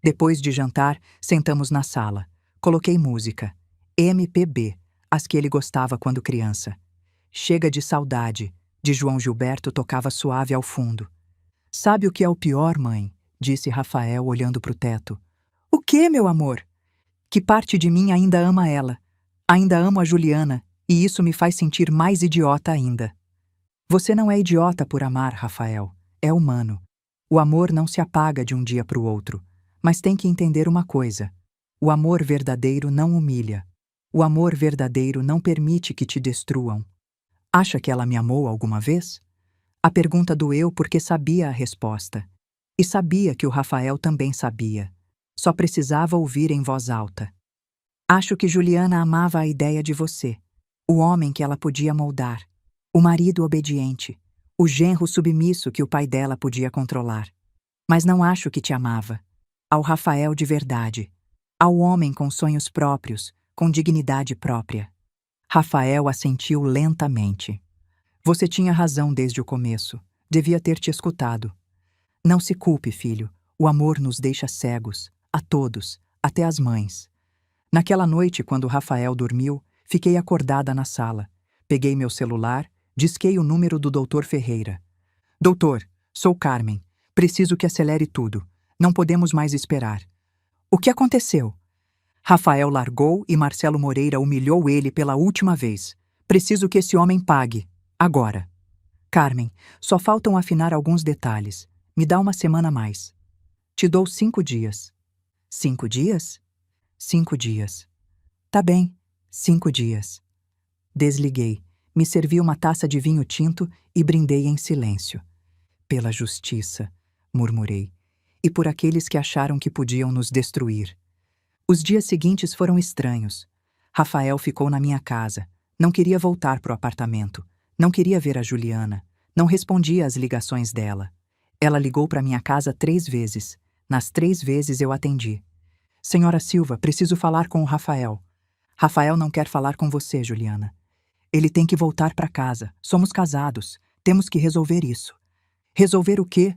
Depois de jantar, sentamos na sala. Coloquei música. MPB, as que ele gostava quando criança. Chega de Saudade, de João Gilberto, tocava suave ao fundo. Sabe o que é o pior, mãe? Disse Rafael, olhando para o teto. O quê, meu amor? Que parte de mim ainda ama ela. Ainda amo a Juliana, e isso me faz sentir mais idiota ainda. Você não é idiota por amar, Rafael. É humano. O amor não se apaga de um dia para o outro. Mas tem que entender uma coisa. O amor verdadeiro não humilha. O amor verdadeiro não permite que te destruam. Acha que ela me amou alguma vez? A pergunta doeu porque sabia a resposta. E sabia que o Rafael também sabia. Só precisava ouvir em voz alta. Acho que Juliana amava a ideia de você. O homem que ela podia moldar. O marido obediente. O genro submisso que o pai dela podia controlar. Mas não acho que te amava. Ao Rafael de verdade. Ao homem com sonhos próprios, com dignidade própria. Rafael assentiu lentamente. Você tinha razão desde o começo. Devia ter te escutado. Não se culpe, filho. O amor nos deixa cegos. A todos, até as mães. Naquela noite, quando Rafael dormiu, fiquei acordada na sala. Peguei meu celular, disquei o número do Dr. Ferreira. Doutor, sou Carmen. Preciso que acelere tudo. Não podemos mais esperar. O que aconteceu? Rafael largou e Marcelo Moreira humilhou ele pela última vez. Preciso que esse homem pague. Agora. Carmen, só faltam afinar alguns detalhes. Me dá uma semana a mais. Te dou 5 dias. 5 dias? 5 dias. Tá bem, 5 dias. Desliguei, me servi uma taça de vinho tinto e brindei em silêncio. Pela justiça, murmurei, e por aqueles que acharam que podiam nos destruir. Os dias seguintes foram estranhos. Rafael ficou na minha casa. Não queria voltar pro apartamento. Não queria ver a Juliana. Não respondia às ligações dela. Ela ligou para minha casa 3 vezes. Nas 3 vezes eu atendi. Senhora Silva, preciso falar com o Rafael. Rafael não quer falar com você, Juliana. Ele tem que voltar para casa. Somos casados. Temos que resolver isso. Resolver o quê?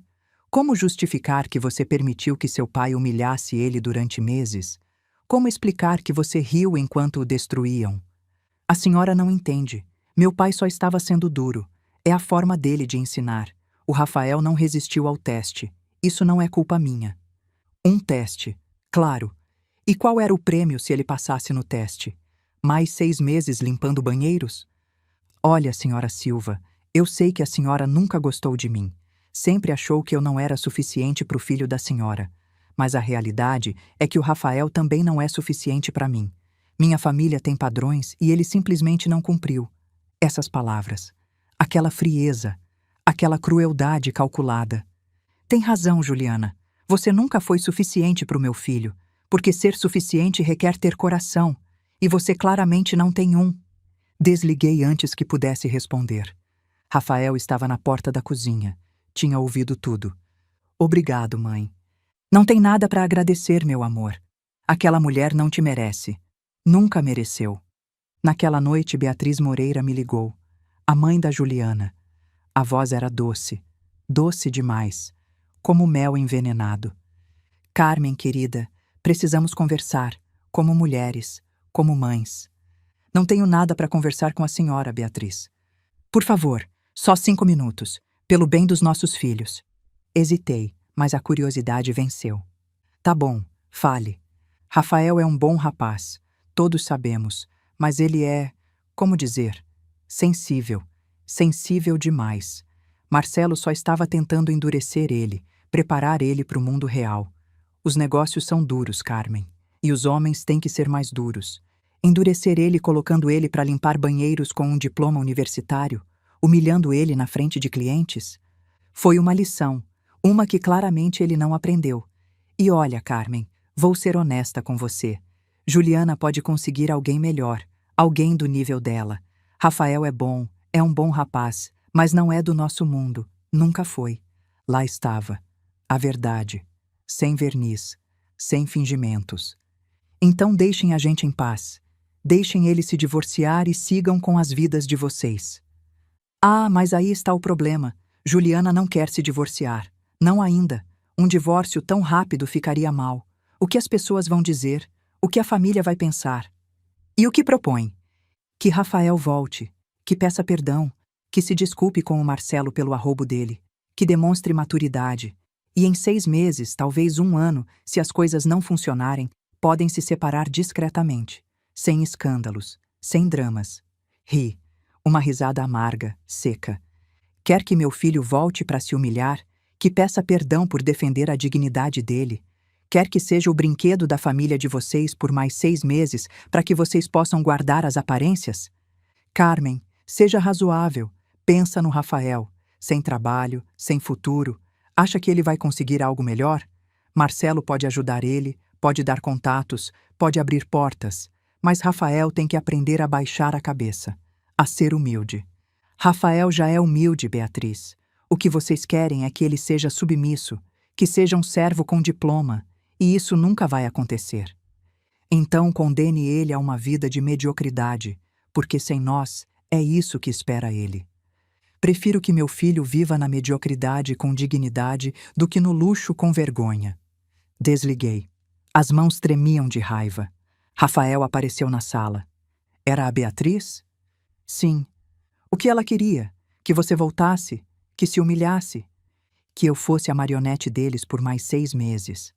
Como justificar que você permitiu que seu pai humilhasse ele durante meses? Como explicar que você riu enquanto o destruíam? A senhora não entende. Meu pai só estava sendo duro. É a forma dele de ensinar. O Rafael não resistiu ao teste. Isso não é culpa minha. Um teste, claro. E qual era o prêmio se ele passasse no teste? Mais 6 meses limpando banheiros? Olha, senhora Silva, eu sei que a senhora nunca gostou de mim. Sempre achou que eu não era suficiente para o filho da senhora. Mas a realidade é que o Rafael também não é suficiente para mim. Minha família tem padrões e ele simplesmente não cumpriu. Essas palavras. Aquela frieza. Aquela crueldade calculada. Tem razão, Juliana. Você nunca foi suficiente para o meu filho, porque ser suficiente requer ter coração, e você claramente não tem um. Desliguei antes que pudesse responder. Rafael estava na porta da cozinha. Tinha ouvido tudo. Obrigado, mãe. Não tem nada para agradecer, meu amor. Aquela mulher não te merece. Nunca mereceu. Naquela noite, Beatriz Moreira me ligou. A mãe da Juliana. A voz era doce. Doce demais. Como mel envenenado. Carmen, querida, precisamos conversar. Como mulheres. Como mães. Não tenho nada para conversar com a senhora, Beatriz. Por favor, só 5 minutos. Pelo bem dos nossos filhos. Hesitei, mas a curiosidade venceu. Tá bom, fale. Rafael é um bom rapaz. Todos sabemos. Mas ele é, como dizer, sensível. Sensível demais. Marcelo só estava tentando endurecer ele, preparar ele para o mundo real. Os negócios são duros, Carmen. E os homens têm que ser mais duros. Endurecer ele colocando ele para limpar banheiros com um diploma universitário, humilhando ele na frente de clientes? Foi uma lição, uma que claramente ele não aprendeu. E olha, Carmen, vou ser honesta com você. Juliana pode conseguir alguém melhor, alguém do nível dela. Rafael é bom, é um bom rapaz, mas não é do nosso mundo, nunca foi. Lá estava, a verdade, sem verniz, sem fingimentos. Então deixem a gente em paz. Deixem ele se divorciar e sigam com as vidas de vocês. Ah, mas aí está o problema. Juliana não quer se divorciar. Não ainda. Um divórcio tão rápido ficaria mal. O que as pessoas vão dizer? O que a família vai pensar? E o que propõe? Que Rafael volte, que peça perdão, que se desculpe com o Marcelo pelo arroubo dele, que demonstre maturidade. E em 6 meses, talvez 1 ano, se as coisas não funcionarem, podem se separar discretamente, sem escândalos, sem dramas. Ri. Uma risada amarga, seca. Quer que meu filho volte para se humilhar, que peça perdão por defender a dignidade dele. Quer que seja o brinquedo da família de vocês por mais 6 meses para que vocês possam guardar as aparências? Carmen, seja razoável. Pensa no Rafael. Sem trabalho, sem futuro. Acha que ele vai conseguir algo melhor? Marcelo pode ajudar ele, pode dar contatos, pode abrir portas. Mas Rafael tem que aprender a baixar a cabeça, a ser humilde. Rafael já é humilde, Beatriz. O que vocês querem é que ele seja submisso, que seja um servo com diploma, e isso nunca vai acontecer. Então condene ele a uma vida de mediocridade, porque sem nós é isso que espera ele. Prefiro que meu filho viva na mediocridade com dignidade do que no luxo com vergonha. Desliguei. As mãos tremiam de raiva. Rafael apareceu na sala. Era a Beatriz? Sim. O que ela queria? Que você voltasse? Que se humilhasse? Que eu fosse a marionete deles por mais 6 meses.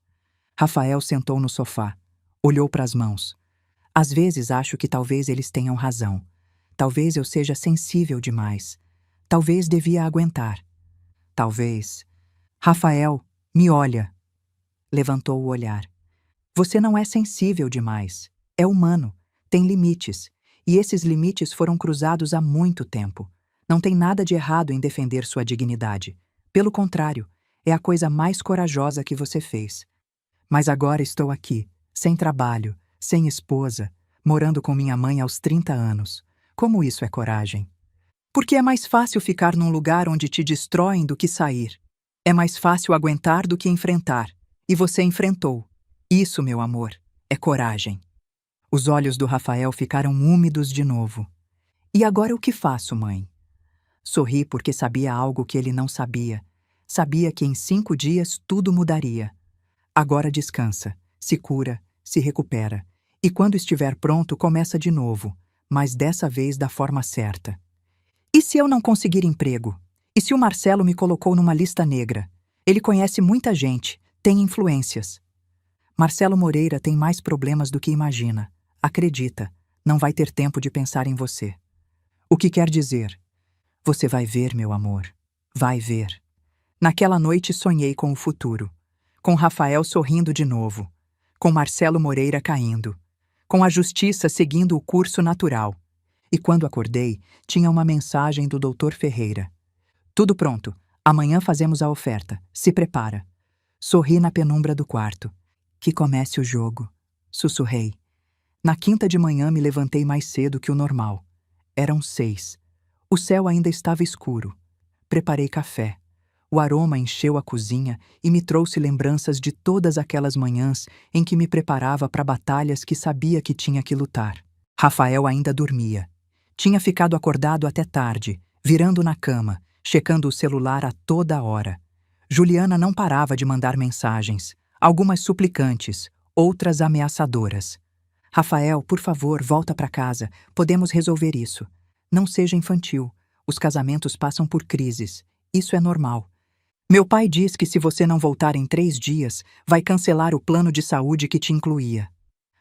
Rafael sentou no sofá. Olhou para as mãos. Às vezes acho que talvez eles tenham razão. Talvez eu seja sensível demais. Talvez devia aguentar. Talvez. Rafael, me olha. Levantou o olhar. Você não é sensível demais. É humano. Tem limites. E esses limites foram cruzados há muito tempo. Não tem nada de errado em defender sua dignidade. Pelo contrário, é a coisa mais corajosa que você fez. Mas agora estou aqui, sem trabalho, sem esposa, morando com minha mãe aos 30 anos. Como isso é coragem? Porque é mais fácil ficar num lugar onde te destroem do que sair. É mais fácil aguentar do que enfrentar. E você enfrentou. Isso, meu amor, é coragem. Os olhos do Rafael ficaram úmidos de novo. E agora o que faço, mãe? Sorri porque sabia algo que ele não sabia. Sabia que em 5 dias tudo mudaria. Agora descansa, se cura, se recupera. E quando estiver pronto, começa de novo, mas dessa vez da forma certa. E se eu não conseguir emprego? E se o Marcelo me colocou numa lista negra? Ele conhece muita gente, tem influências. Marcelo Moreira tem mais problemas do que imagina. Acredita, não vai ter tempo de pensar em você. O que quer dizer? Você vai ver, meu amor. Vai ver. Naquela noite sonhei com o futuro. Com Rafael sorrindo de novo. Com Marcelo Moreira caindo. Com a justiça seguindo o curso natural. E quando acordei, tinha uma mensagem do Dr. Ferreira. Tudo pronto. Amanhã fazemos a oferta. Se prepara. Sorri na penumbra do quarto. Que comece o jogo. Sussurrei. Na quinta de manhã me levantei mais cedo que o normal. Eram 6. O céu ainda estava escuro. Preparei café. O aroma encheu a cozinha e me trouxe lembranças de todas aquelas manhãs em que me preparava para batalhas que sabia que tinha que lutar. Rafael ainda dormia. Tinha ficado acordado até tarde, virando na cama, checando o celular a toda hora. Juliana não parava de mandar mensagens, algumas suplicantes, outras ameaçadoras. Rafael, por favor, volta para casa, podemos resolver isso. Não seja infantil, os casamentos passam por crises, isso é normal. Meu pai diz que se você não voltar em 3 dias, vai cancelar o plano de saúde que te incluía.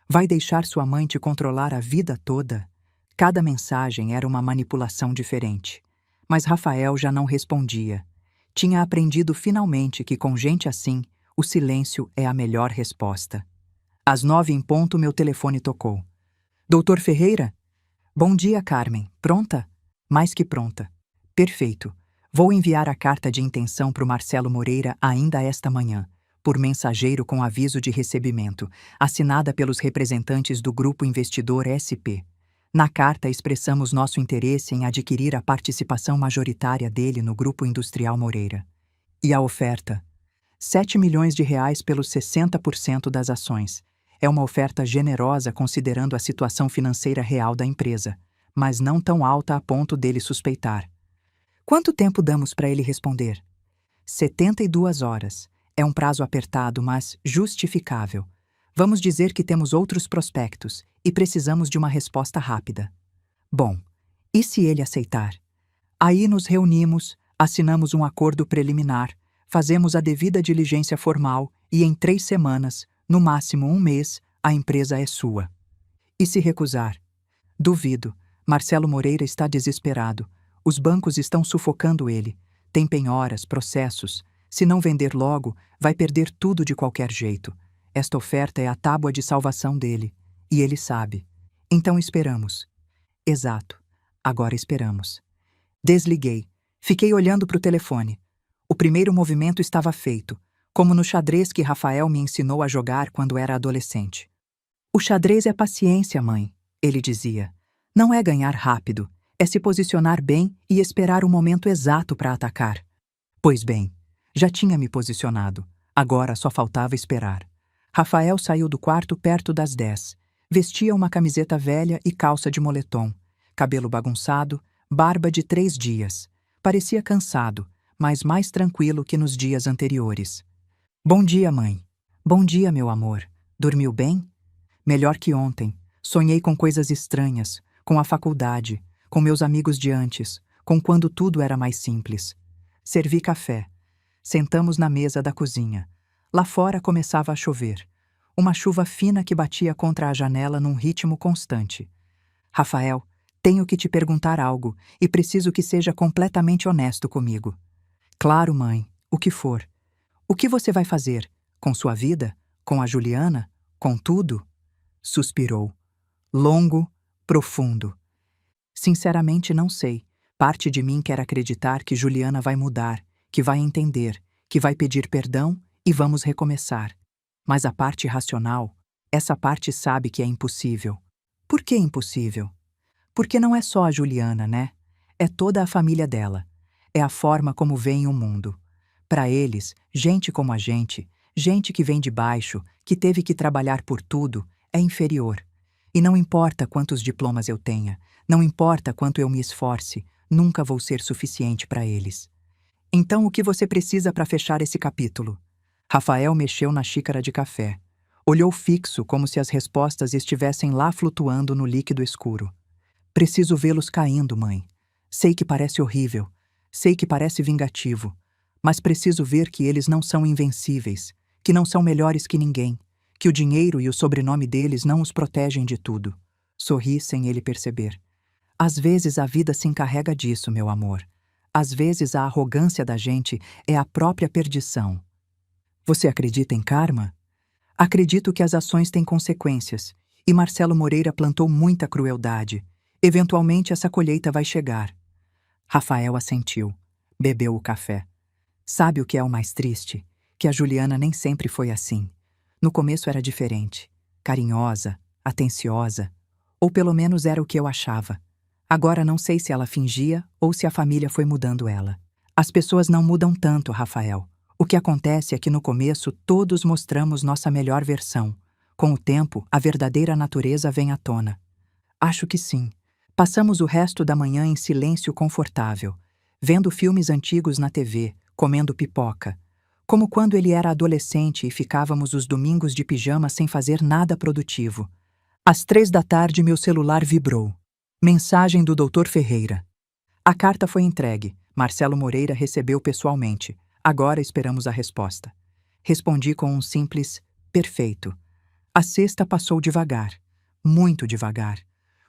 Vai deixar sua mãe te controlar a vida toda? Cada mensagem era uma manipulação diferente. Mas Rafael já não respondia. Tinha aprendido finalmente que com gente assim, o silêncio é a melhor resposta. Às 9 em ponto, meu telefone tocou. Doutor Ferreira? Bom dia, Carmen. Pronta? Mais que pronta. Perfeito. Vou enviar a carta de intenção para o Marcelo Moreira ainda esta manhã, por mensageiro com aviso de recebimento, assinada pelos representantes do Grupo Investidor SP. Na carta expressamos nosso interesse em adquirir a participação majoritária dele no Grupo Industrial Moreira. E a oferta? 7 milhões de reais pelos 60% das ações. É uma oferta generosa considerando a situação financeira real da empresa, mas não tão alta a ponto dele suspeitar. Quanto tempo damos para ele responder? 72 horas. É um prazo apertado, mas justificável. Vamos dizer que temos outros prospectos e precisamos de uma resposta rápida. Bom, e se ele aceitar? Aí nos reunimos, assinamos um acordo preliminar, fazemos a devida diligência formal e em 3 semanas, no máximo 1 mês, a empresa é sua. E se recusar? Duvido. Marcelo Moreira está desesperado. Os bancos estão sufocando ele. Tem penhoras, processos. Se não vender logo, vai perder tudo de qualquer jeito. Esta oferta é a tábua de salvação dele. E ele sabe. Então esperamos. Exato. Agora esperamos. Desliguei. Fiquei olhando para o telefone. O primeiro movimento estava feito, como no xadrez que Rafael me ensinou a jogar quando era adolescente. O xadrez é paciência, mãe, ele dizia. Não é ganhar rápido, é se posicionar bem e esperar o momento exato para atacar. Pois bem, já tinha me posicionado. Agora só faltava esperar. Rafael saiu do quarto perto das 10. Vestia uma camiseta velha e calça de moletom. Cabelo bagunçado, barba de 3 dias. Parecia cansado, mas mais tranquilo que nos dias anteriores. Bom dia, mãe. Bom dia, meu amor. Dormiu bem? Melhor que ontem. Sonhei com coisas estranhas, com a faculdade, com meus amigos de antes, com quando tudo era mais simples. Servi café. Sentamos na mesa da cozinha. Lá fora começava a chover. Uma chuva fina que batia contra a janela num ritmo constante. Rafael, tenho que te perguntar algo e preciso que seja completamente honesto comigo. Claro, mãe, o que for. O que você vai fazer? Com sua vida? Com a Juliana? Com tudo? Suspirou. Longo, profundo. Sinceramente não sei. Parte de mim quer acreditar que Juliana vai mudar, que vai entender, que vai pedir perdão e vamos recomeçar. Mas a parte racional, essa parte sabe que é impossível. Por que impossível? Porque não é só a Juliana, né? É toda a família dela. É a forma como veem o mundo. Para eles, gente como a gente que vem de baixo, que teve que trabalhar por tudo, é inferior. E não importa quantos diplomas eu tenha, não importa quanto eu me esforce, nunca vou ser suficiente para eles. Então o que você precisa para fechar esse capítulo? Rafael mexeu na xícara de café. Olhou fixo como se as respostas estivessem lá flutuando no líquido escuro. Preciso vê-los caindo, mãe. Sei que parece horrível, sei que parece vingativo, mas preciso ver que eles não são invencíveis, que não são melhores que ninguém, que o dinheiro e o sobrenome deles não os protegem de tudo. Sorri sem ele perceber. Às vezes a vida se encarrega disso, meu amor. Às vezes a arrogância da gente é a própria perdição. Você acredita em karma? Acredito que as ações têm consequências, e Marcelo Moreira plantou muita crueldade. Eventualmente essa colheita vai chegar. Rafael assentiu. Bebeu o café. Sabe o que é o mais triste? Que a Juliana nem sempre foi assim. No começo era diferente. Carinhosa, atenciosa. Ou pelo menos era o que eu achava. Agora não sei se ela fingia ou se a família foi mudando ela. As pessoas não mudam tanto, Rafael. O que acontece é que no começo todos mostramos nossa melhor versão. Com o tempo, a verdadeira natureza vem à tona. Acho que sim. Passamos o resto da manhã em silêncio confortável, vendo filmes antigos na TV, comendo pipoca. Como quando ele era adolescente e ficávamos os domingos de pijama sem fazer nada produtivo. Às 3 da tarde meu celular vibrou. Mensagem do Dr. Ferreira. A carta foi entregue. Marcelo Moreira recebeu pessoalmente. Agora esperamos a resposta. Respondi com um simples perfeito. A sexta passou devagar. Muito devagar.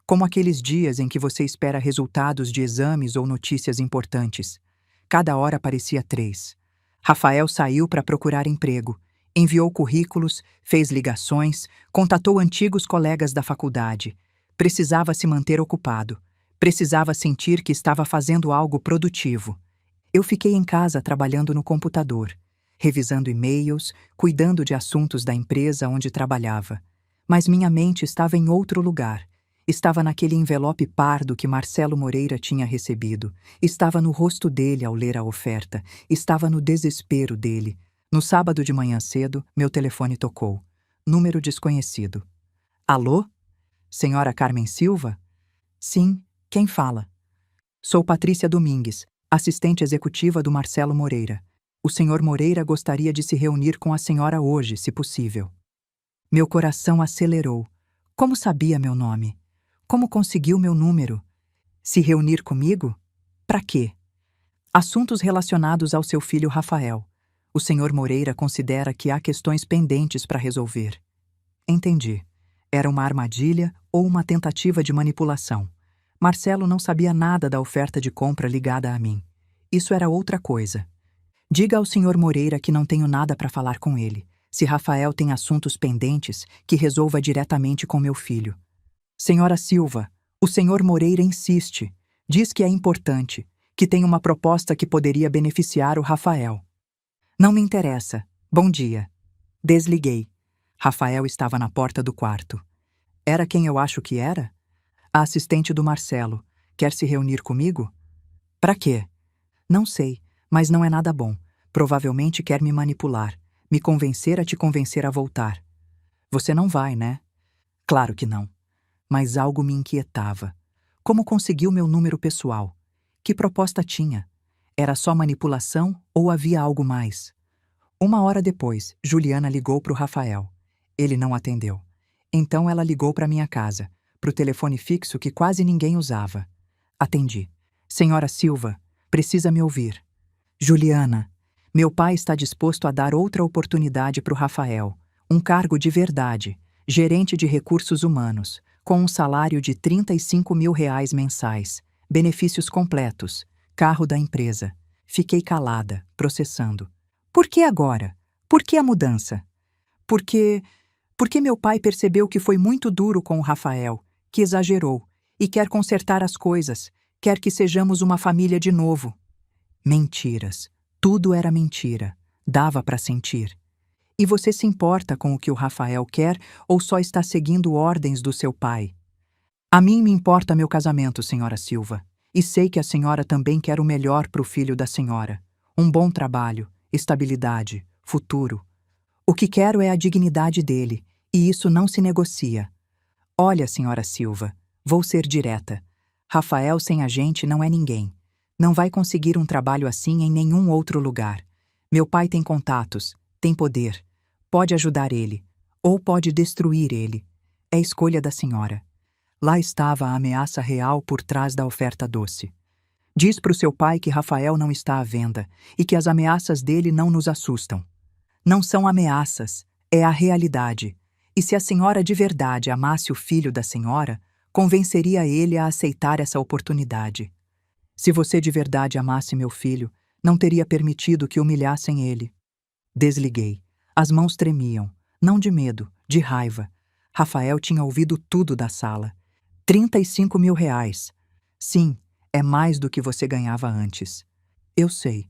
Como aqueles dias em que você espera resultados de exames ou notícias importantes. Cada hora parecia 3. Rafael saiu para procurar emprego, enviou currículos, fez ligações, contatou antigos colegas da faculdade. Precisava se manter ocupado. Precisava sentir que estava fazendo algo produtivo. Eu fiquei em casa trabalhando no computador, revisando e-mails, cuidando de assuntos da empresa onde trabalhava. Mas minha mente estava em outro lugar. Estava naquele envelope pardo que Marcelo Moreira tinha recebido. Estava no rosto dele ao ler a oferta. Estava no desespero dele. No sábado de manhã cedo, meu telefone tocou. Número desconhecido. Alô? Senhora Carmen Silva? Sim, quem fala? Sou Patrícia Domingues. Assistente executiva do Marcelo Moreira. O senhor Moreira gostaria de se reunir com a senhora hoje, se possível. Meu coração acelerou. Como sabia meu nome? Como conseguiu meu número? Se reunir comigo? Para quê? Assuntos relacionados ao seu filho Rafael. O senhor Moreira considera que há questões pendentes para resolver. Entendi. Era uma armadilha ou uma tentativa de manipulação. Marcelo não sabia nada da oferta de compra ligada a mim. Isso era outra coisa. Diga ao senhor Moreira que não tenho nada para falar com ele. Se Rafael tem assuntos pendentes, que resolva diretamente com meu filho. Senhora Silva, o senhor Moreira insiste. Diz que é importante, que tem uma proposta que poderia beneficiar o Rafael. Não me interessa. Bom dia. Desliguei. Rafael estava na porta do quarto. Era quem eu acho que era? A assistente do Marcelo. Quer se reunir comigo? Para quê? Não sei, mas não é nada bom. Provavelmente quer me manipular, me convencer a te convencer a voltar. Você não vai, né? Claro que não. Mas algo me inquietava. Como conseguiu meu número pessoal? Que proposta tinha? Era só manipulação ou havia algo mais? 1 hora depois, Juliana ligou para o Rafael. Ele não atendeu. Então ela ligou para minha casa, para o telefone fixo que quase ninguém usava. Atendi. Senhora Silva, precisa me ouvir. Juliana, meu pai está disposto a dar outra oportunidade para o Rafael. Um cargo de verdade, gerente de recursos humanos, com um salário de R$ 35 mil mensais, benefícios completos, carro da empresa. Fiquei calada, processando. Por que agora? Por que a mudança? Porque meu pai percebeu que foi muito duro com o Rafael, que exagerou, e quer consertar as coisas, quer que sejamos uma família de novo. Mentiras. Tudo era mentira. Dava para sentir. E você se importa com o que o Rafael quer ou só está seguindo ordens do seu pai? A mim me importa meu casamento, senhora Silva. E sei que a senhora também quer o melhor para o filho da senhora. Um bom trabalho, estabilidade, futuro. O que quero é a dignidade dele, e isso não se negocia. Olha, senhora Silva, vou ser direta. Rafael sem a gente não é ninguém. Não vai conseguir um trabalho assim em nenhum outro lugar. Meu pai tem contatos, tem poder. Pode ajudar ele, ou pode destruir ele. É escolha da senhora. Lá estava a ameaça real por trás da oferta doce. Diz para o seu pai que Rafael não está à venda e que as ameaças dele não nos assustam. Não são ameaças, é a realidade. E se a senhora de verdade amasse o filho da senhora, convenceria ele a aceitar essa oportunidade. Se você de verdade amasse meu filho, não teria permitido que humilhassem ele. Desliguei. As mãos tremiam, não de medo, de raiva. Rafael tinha ouvido tudo da sala. R$ 35 mil. Sim, é mais do que você ganhava antes. Eu sei.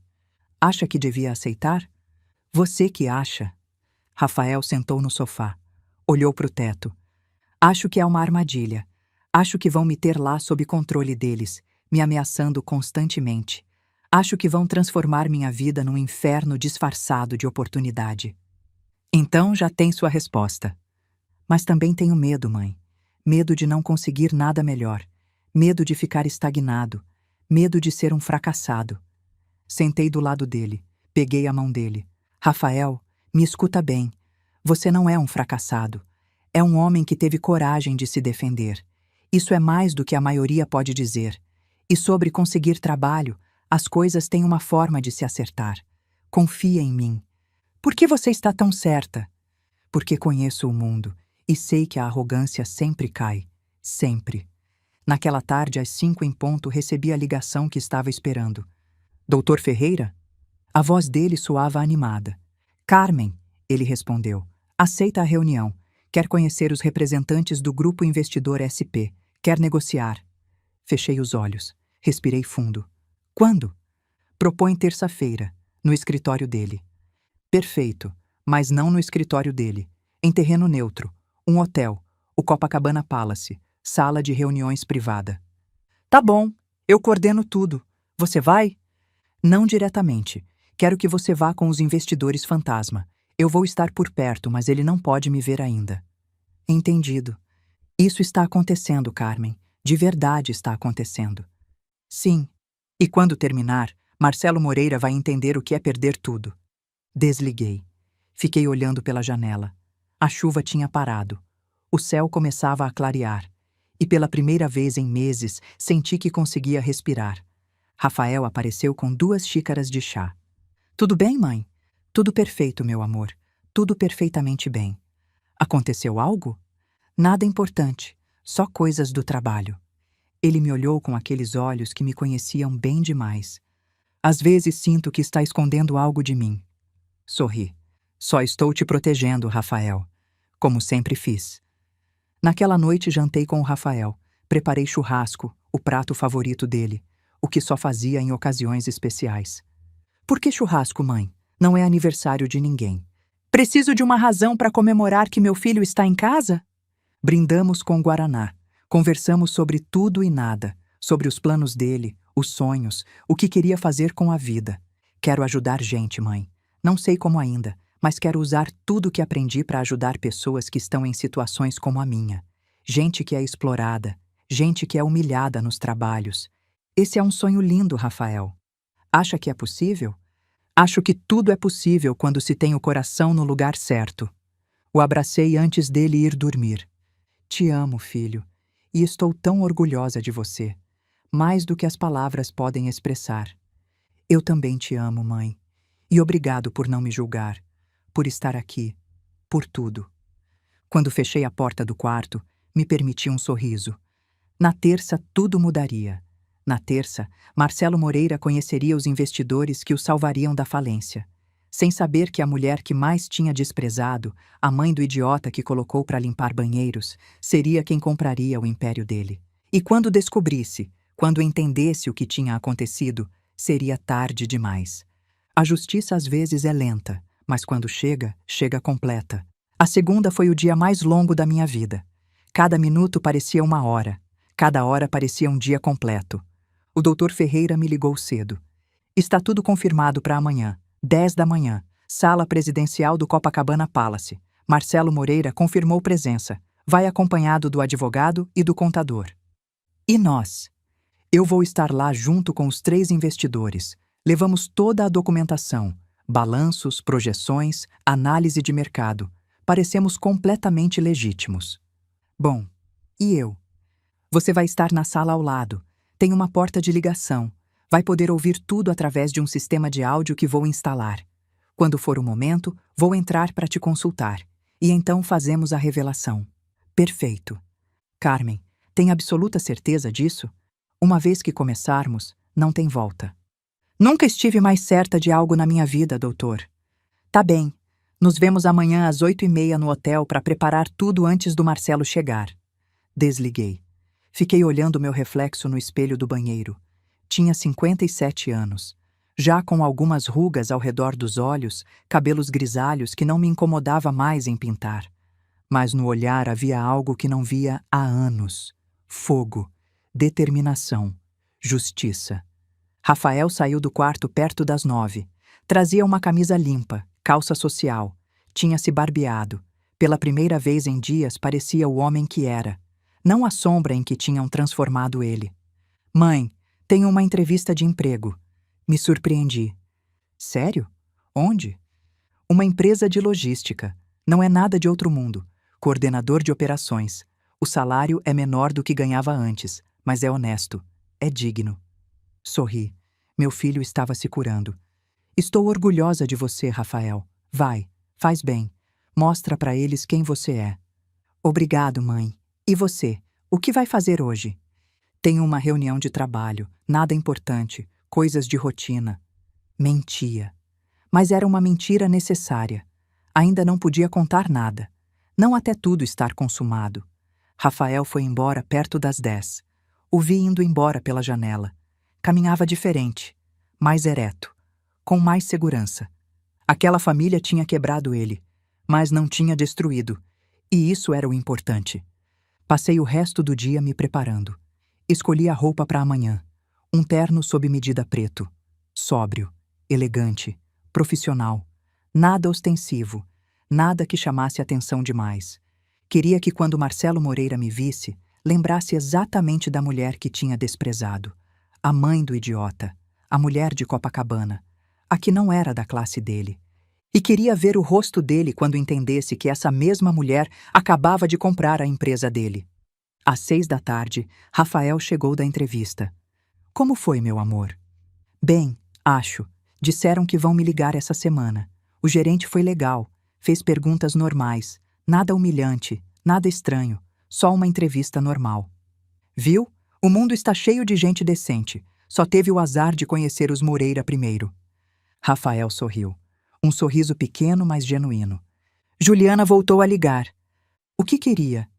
Acha que devia aceitar? Você que acha. Rafael sentou no sofá. Olhou para o teto. Acho que é uma armadilha. Acho que vão me ter lá sob controle deles, me ameaçando constantemente. Acho que vão transformar minha vida num inferno disfarçado de oportunidade. Então já tem sua resposta. Mas também tenho medo, mãe. Medo de não conseguir nada melhor. Medo de ficar estagnado. Medo de ser um fracassado. Sentei do lado dele. Peguei a mão dele. Rafael, me escuta bem. Você não é um fracassado. É um homem que teve coragem de se defender. Isso é mais do que a maioria pode dizer. E sobre conseguir trabalho, as coisas têm uma forma de se acertar. Confia em mim. Por que você está tão certa? Porque conheço o mundo e sei que a arrogância sempre cai. Sempre. Naquela tarde, às 5 em ponto, recebi a ligação que estava esperando. Doutor Ferreira? A voz dele soava animada. Carmen, ele respondeu. Aceita a reunião. Quer conhecer os representantes do Grupo Investidor SP. Quer negociar. Fechei os olhos. Respirei fundo. Quando? Propõe terça-feira, no escritório dele. Perfeito, mas não no escritório dele. Em terreno neutro. Um hotel, o Copacabana Palace, sala de reuniões privada. Tá bom, eu coordeno tudo. Você vai? Não diretamente. Quero que você vá com os investidores fantasma. Eu vou estar por perto, mas ele não pode me ver ainda. Entendido. Isso está acontecendo, Carmen. De verdade está acontecendo. Sim. E quando terminar, Marcelo Moreira vai entender o que é perder tudo. Desliguei. Fiquei olhando pela janela. A chuva tinha parado. O céu começava a clarear. E pela primeira vez em meses, senti que conseguia respirar. Rafael apareceu com 2 xícaras de chá. Tudo bem, mãe? Tudo perfeito, meu amor. Tudo perfeitamente bem. Aconteceu algo? Nada importante. Só coisas do trabalho. Ele me olhou com aqueles olhos que me conheciam bem demais. Às vezes sinto que está escondendo algo de mim. Sorri. Só estou te protegendo, Rafael. Como sempre fiz. Naquela noite jantei com o Rafael. Preparei churrasco, o prato favorito dele, o que só fazia em ocasiões especiais. Por que churrasco, mãe? Não é aniversário de ninguém. Preciso de uma razão para comemorar que meu filho está em casa? Brindamos com guaraná. Conversamos sobre tudo e nada, sobre os planos dele, os sonhos, o que queria fazer com a vida. Quero ajudar gente, mãe. Não sei como ainda, mas quero usar tudo o que aprendi para ajudar pessoas que estão em situações como a minha. Gente que é explorada, gente que é humilhada nos trabalhos. Esse é um sonho lindo, Rafael. Acha que é possível? Acho que tudo é possível quando se tem o coração no lugar certo. O abracei antes dele ir dormir. Te amo, filho, e estou tão orgulhosa de você, mais do que as palavras podem expressar. Eu também te amo, mãe, e obrigado por não me julgar, por estar aqui, por tudo. Quando fechei a porta do quarto, me permiti um sorriso. Na terça, tudo mudaria. Na terça, Marcelo Moreira conheceria os investidores que o salvariam da falência. Sem saber que a mulher que mais tinha desprezado, a mãe do idiota que colocou para limpar banheiros, seria quem compraria o império dele. E quando descobrisse, quando entendesse o que tinha acontecido, seria tarde demais. A justiça às vezes é lenta, mas quando chega, chega completa. A segunda foi o dia mais longo da minha vida. Cada minuto parecia uma hora. Cada hora parecia um dia completo. O doutor Ferreira me ligou cedo. Está tudo confirmado para amanhã, 10 da manhã, sala presidencial do Copacabana Palace. Marcelo Moreira confirmou presença. Vai acompanhado do advogado e do contador. E nós? Eu vou estar lá junto com os 3 investidores. Levamos toda a documentação, balanços, projeções, análise de mercado. Parecemos completamente legítimos. Bom, e eu? Você vai estar na sala ao lado. Tem uma porta de ligação. Vai poder ouvir tudo através de um sistema de áudio que vou instalar. Quando for o momento, vou entrar para te consultar. E então fazemos a revelação. Perfeito. Carmen, tem absoluta certeza disso? Uma vez que começarmos, não tem volta. Nunca estive mais certa de algo na minha vida, doutor. Tá bem. Nos vemos amanhã às 8h30 no hotel para preparar tudo antes do Marcelo chegar. Desliguei. Fiquei olhando meu reflexo no espelho do banheiro. Tinha 57 anos. Já com algumas rugas ao redor dos olhos, cabelos grisalhos que não me incomodava mais em pintar. Mas no olhar havia algo que não via há anos. Fogo, determinação, justiça. Rafael saiu do quarto perto das 9. Trazia uma camisa limpa, calça social. Tinha se barbeado. Pela primeira vez em dias parecia o homem que era. Não a sombra em que tinham transformado ele. Mãe, tenho uma entrevista de emprego. Me surpreendi. Sério? Onde? Uma empresa de logística. Não é nada de outro mundo. Coordenador de operações. O salário é menor do que ganhava antes, mas é honesto. É digno. Sorri. Meu filho estava se curando. Estou orgulhosa de você, Rafael. Vai, faz bem. Mostra para eles quem você é. Obrigado, mãe. E você? O que vai fazer hoje? Tenho uma reunião de trabalho, nada importante, coisas de rotina. Mentia. Mas era uma mentira necessária. Ainda não podia contar nada. Não até tudo estar consumado. Rafael foi embora perto das 10. O vi indo embora pela janela. Caminhava diferente, mais ereto, com mais segurança. Aquela família tinha quebrado ele, mas não tinha destruído. E isso era o importante. Passei o resto do dia me preparando. Escolhi a roupa para amanhã. Um terno sob medida preto. Sóbrio, elegante, profissional. Nada ostensivo. Nada que chamasse atenção demais. Queria que quando Marcelo Moreira me visse, lembrasse exatamente da mulher que tinha desprezado. a mãe do idiota, a mulher de Copacabana, a que não era da classe dele. E queria ver o rosto dele quando entendesse que essa mesma mulher acabava de comprar a empresa dele. Às 6 da tarde, Rafael chegou da entrevista. Como foi, meu amor? Bem, acho. Disseram que vão me ligar essa semana. O gerente foi legal, fez perguntas normais, nada humilhante, nada estranho, só uma entrevista normal. Viu? O mundo está cheio de gente decente. Só teve o azar de conhecer os Moreira primeiro. Rafael sorriu. Um sorriso pequeno, mas genuíno. Juliana voltou a ligar. O que queria?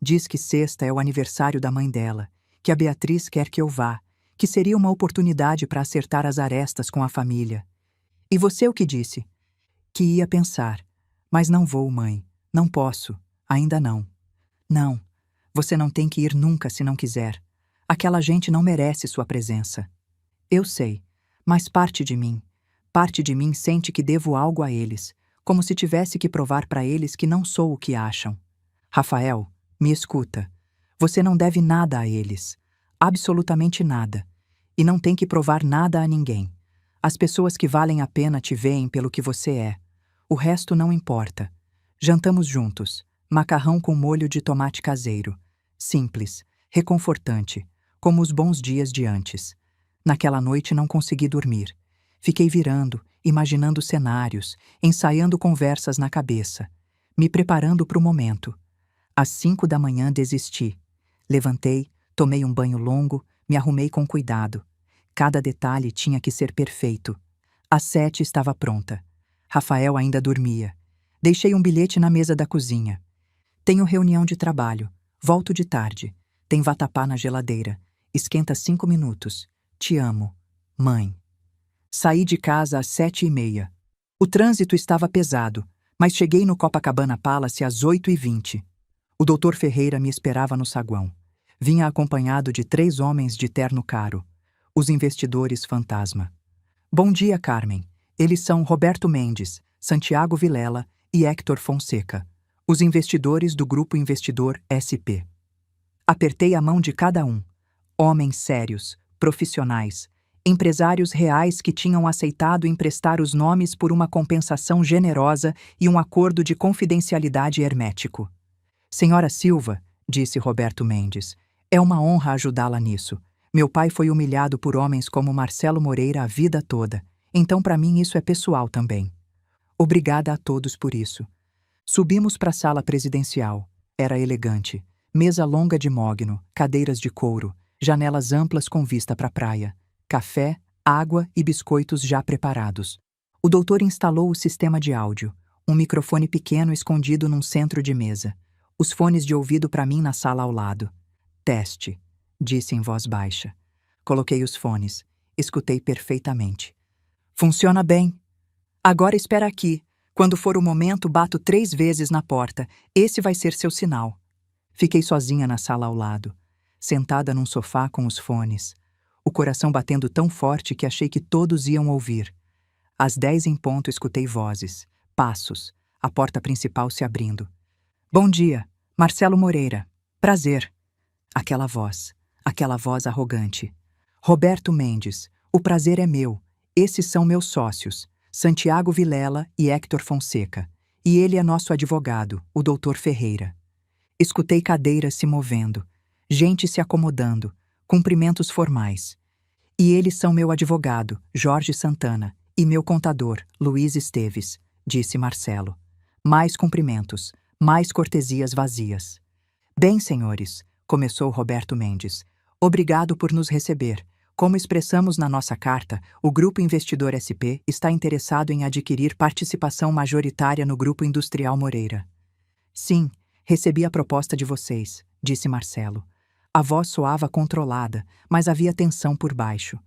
Diz que sexta é o aniversário da mãe dela, que a Beatriz quer que eu vá, que seria uma oportunidade para acertar as arestas com a família. E você o que disse? Que ia pensar. Mas não vou, mãe. Não posso. Ainda não. Não. Você não tem que ir nunca se não quiser. Aquela gente não merece sua presença. Eu sei, mas parte de mim sente que devo algo a eles, como se tivesse que provar para eles que não sou o que acham. Rafael, me escuta. Você não deve nada a eles. Absolutamente nada. E não tem que provar nada a ninguém. As pessoas que valem a pena te veem pelo que você é. O resto não importa. Jantamos juntos. Macarrão com molho de tomate caseiro. Simples, reconfortante, como os bons dias de antes. Naquela noite não consegui dormir. Fiquei virando, imaginando cenários, ensaiando conversas na cabeça, me preparando para o momento. Às 5 da manhã desisti. Levantei, tomei um banho longo, me arrumei com cuidado. Cada detalhe tinha que ser perfeito. Às 7 estava pronta. Rafael ainda dormia. Deixei um bilhete na mesa da cozinha. Tenho reunião de trabalho. Volto de tarde. Tem vatapá na geladeira. Esquenta 5 minutos. Te amo. Mãe. Saí de casa às 7h30. O trânsito estava pesado, mas cheguei no Copacabana Palace às 8h20. O Dr. Ferreira me esperava no saguão. Vinha acompanhado de 3 homens de terno caro. Os investidores fantasma. Bom dia, Carmen. Eles são Roberto Mendes, Santiago Vilela e Héctor Fonseca, os investidores do Grupo Investidor SP. Apertei a mão de cada um. Homens sérios, profissionais, empresários reais que tinham aceitado emprestar os nomes por uma compensação generosa e um acordo de confidencialidade hermético. Senhora Silva, disse Roberto Mendes, é uma honra ajudá-la nisso. Meu pai foi humilhado por homens como Marcelo Moreira a vida toda, então para mim isso é pessoal também. Obrigada a todos por isso. Subimos para a sala presidencial. Era elegante. Mesa longa de mogno, cadeiras de couro, janelas amplas com vista para a praia. Café, água e biscoitos já preparados. O doutor instalou o sistema de áudio, um microfone pequeno escondido num centro de mesa. Os fones de ouvido para mim na sala ao lado. Teste, disse em voz baixa. Coloquei os fones. Escutei perfeitamente. Funciona bem. Agora espera aqui. Quando for o momento, bato 3 vezes na porta. Esse vai ser seu sinal. Fiquei sozinha na sala ao lado, sentada num sofá com os fones. O coração batendo tão forte que achei que todos iam ouvir. Às 10 em ponto escutei vozes, passos, a porta principal se abrindo. Bom dia, Marcelo Moreira. Prazer. Aquela voz arrogante. Roberto Mendes, o prazer é meu. Esses são meus sócios, Santiago Vilela e Héctor Fonseca. E ele é nosso advogado, o Dr. Ferreira. Escutei cadeiras se movendo, gente se acomodando, cumprimentos formais. E eles são meu advogado, Jorge Santana, e meu contador, Luiz Esteves, disse Marcelo. Mais cumprimentos, mais cortesias vazias. Bem, senhores, começou Roberto Mendes, obrigado por nos receber. Como expressamos na nossa carta, o Grupo Investidor SP está interessado em adquirir participação majoritária no Grupo Industrial Moreira. Sim, recebi a proposta de vocês, disse Marcelo. A voz soava controlada, mas havia tensão por baixo.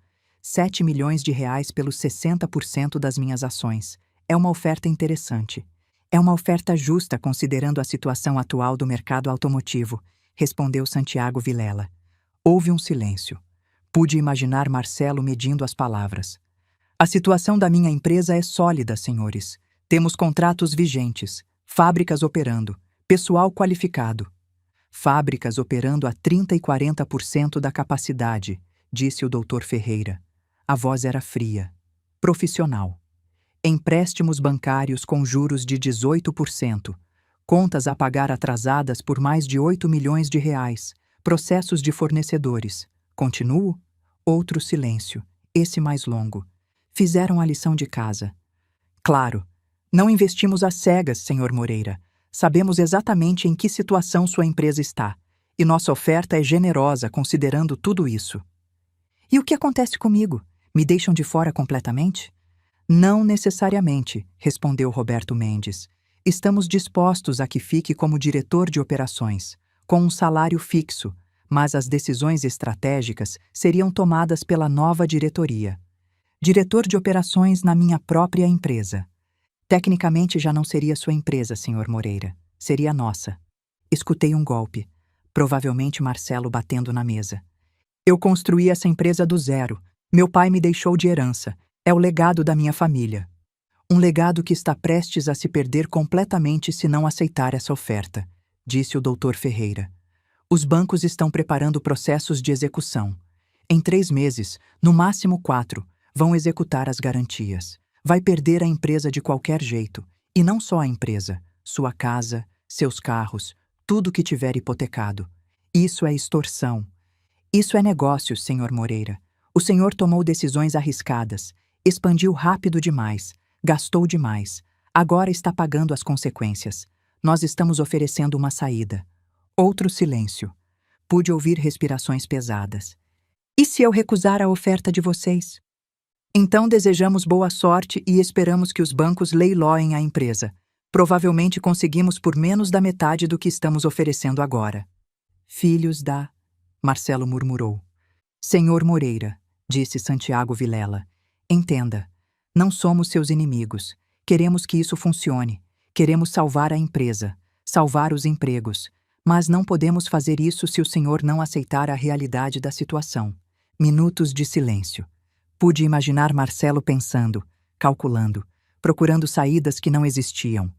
7 milhões de reais pelos 60% das minhas ações. É uma oferta interessante. É uma oferta justa considerando a situação atual do mercado automotivo, respondeu Santiago Vilela. Houve um silêncio. Pude imaginar Marcelo medindo as palavras. A situação da minha empresa é sólida, senhores. Temos contratos vigentes, fábricas operando, pessoal qualificado. Fábricas operando a 30% e 40% da capacidade, disse o doutor Ferreira. A voz era fria, profissional. Empréstimos bancários com juros de 18%, contas a pagar atrasadas por mais de 8 milhões de reais, processos de fornecedores. Continuo? Outro silêncio, esse mais longo. Fizeram a lição de casa. Claro, não investimos às cegas, Sr. Moreira. Sabemos exatamente em que situação sua empresa está, e nossa oferta é generosa considerando tudo isso. E o que acontece comigo? Me deixam de fora completamente? Não necessariamente, respondeu Roberto Mendes. Estamos dispostos a que fique como diretor de operações, com um salário fixo, mas as decisões estratégicas seriam tomadas pela nova diretoria. Diretor de operações na minha própria empresa. Tecnicamente já não seria sua empresa, Sr. Moreira. Seria nossa. Escutei um golpe. Provavelmente Marcelo batendo na mesa. Eu construí essa empresa do zero. Meu pai me deixou de herança. É o legado da minha família. Um legado que está prestes a se perder completamente se não aceitar essa oferta, disse o doutor Ferreira. Os bancos estão preparando processos de execução. Em 3 meses, no máximo 4, vão executar as garantias. Vai perder a empresa de qualquer jeito. E não só a empresa, sua casa, seus carros, tudo que tiver hipotecado. Isso é extorsão. Isso é negócio, Sr. Moreira. O senhor tomou decisões arriscadas, expandiu rápido demais, gastou demais. Agora está pagando as consequências. Nós estamos oferecendo uma saída. Outro silêncio. Pude ouvir respirações pesadas. E se eu recusar a oferta de vocês? Então desejamos boa sorte e esperamos que os bancos leiloem a empresa. Provavelmente conseguimos por menos da metade do que estamos oferecendo agora. Filhos da... Marcelo murmurou. Senhor Moreira, disse Santiago Vilela, entenda, não somos seus inimigos. Queremos que isso funcione. Queremos salvar a empresa, salvar os empregos. Mas não podemos fazer isso se o senhor não aceitar a realidade da situação. Minutos de silêncio. Pude imaginar Marcelo pensando, calculando, procurando saídas que não existiam.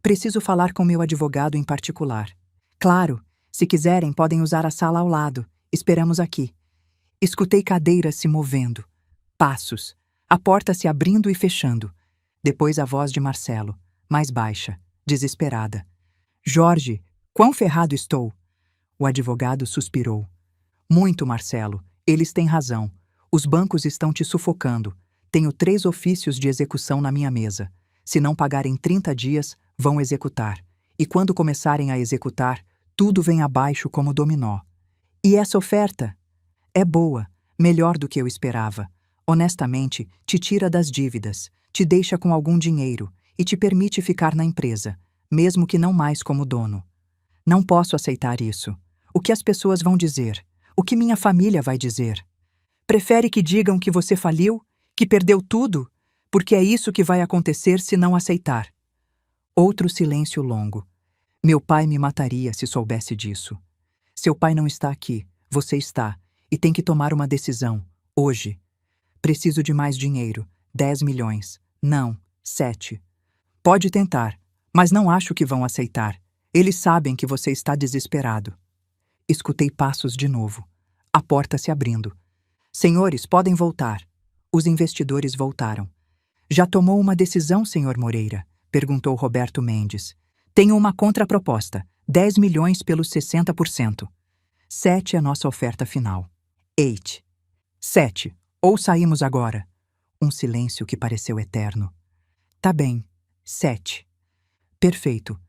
Preciso falar com meu advogado em particular. Claro, se quiserem podem usar a sala ao lado. Esperamos aqui. Escutei cadeiras se movendo. Passos. A porta se abrindo e fechando. Depois a voz de Marcelo, mais baixa, desesperada. Jorge, quão ferrado estou! O advogado suspirou. Muito, Marcelo. Eles têm razão. Os bancos estão te sufocando. Tenho 3 ofícios de execução na minha mesa. Se não pagarem 30 dias, vão executar. E quando começarem a executar, tudo vem abaixo como dominó. E essa oferta? É boa, melhor do que eu esperava. Honestamente, te tira das dívidas, te deixa com algum dinheiro e te permite ficar na empresa, mesmo que não mais como dono. Não posso aceitar isso. O que as pessoas vão dizer? O que minha família vai dizer? Prefere que digam que você faliu, que perdeu tudo? Porque é isso que vai acontecer se não aceitar. Outro silêncio longo. Meu pai me mataria se soubesse disso. Seu pai não está aqui, você está, e tem que tomar uma decisão, hoje. Preciso de mais dinheiro, 10 milhões. Não, 7. Pode tentar, mas não acho que vão aceitar. Eles sabem que você está desesperado. Escutei passos de novo. A porta se abrindo. Senhores, podem voltar. Os investidores voltaram. Já tomou uma decisão, Sr. Moreira? Perguntou Roberto Mendes. Tenho uma contraproposta. 10 milhões pelos 60%. 7 é a nossa oferta final. 8. 7. Ou saímos agora. Um silêncio que pareceu eterno. Tá bem. 7. Perfeito.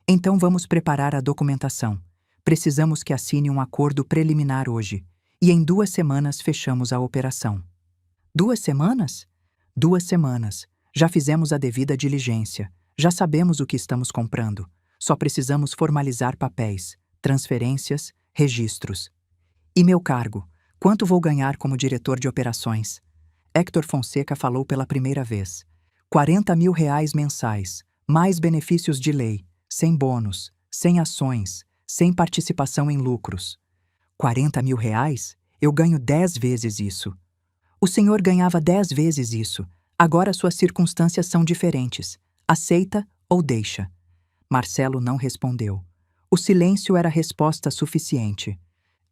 Então vamos preparar a documentação. Precisamos que assine um acordo preliminar hoje. E em 2 semanas fechamos a operação. 2 semanas? 2 semanas. Já fizemos a devida diligência. Já sabemos o que estamos comprando. Só precisamos formalizar papéis, transferências, registros. E meu cargo? Quanto vou ganhar como diretor de operações? Héctor Fonseca falou pela primeira vez. 40 mil reais mensais, mais benefícios de lei, sem bônus, sem ações, sem participação em lucros. 40 mil reais? Eu ganho 10 vezes isso. O senhor ganhava 10 vezes isso. Agora suas circunstâncias são diferentes. Aceita ou deixa? Marcelo não respondeu. O silêncio era resposta suficiente.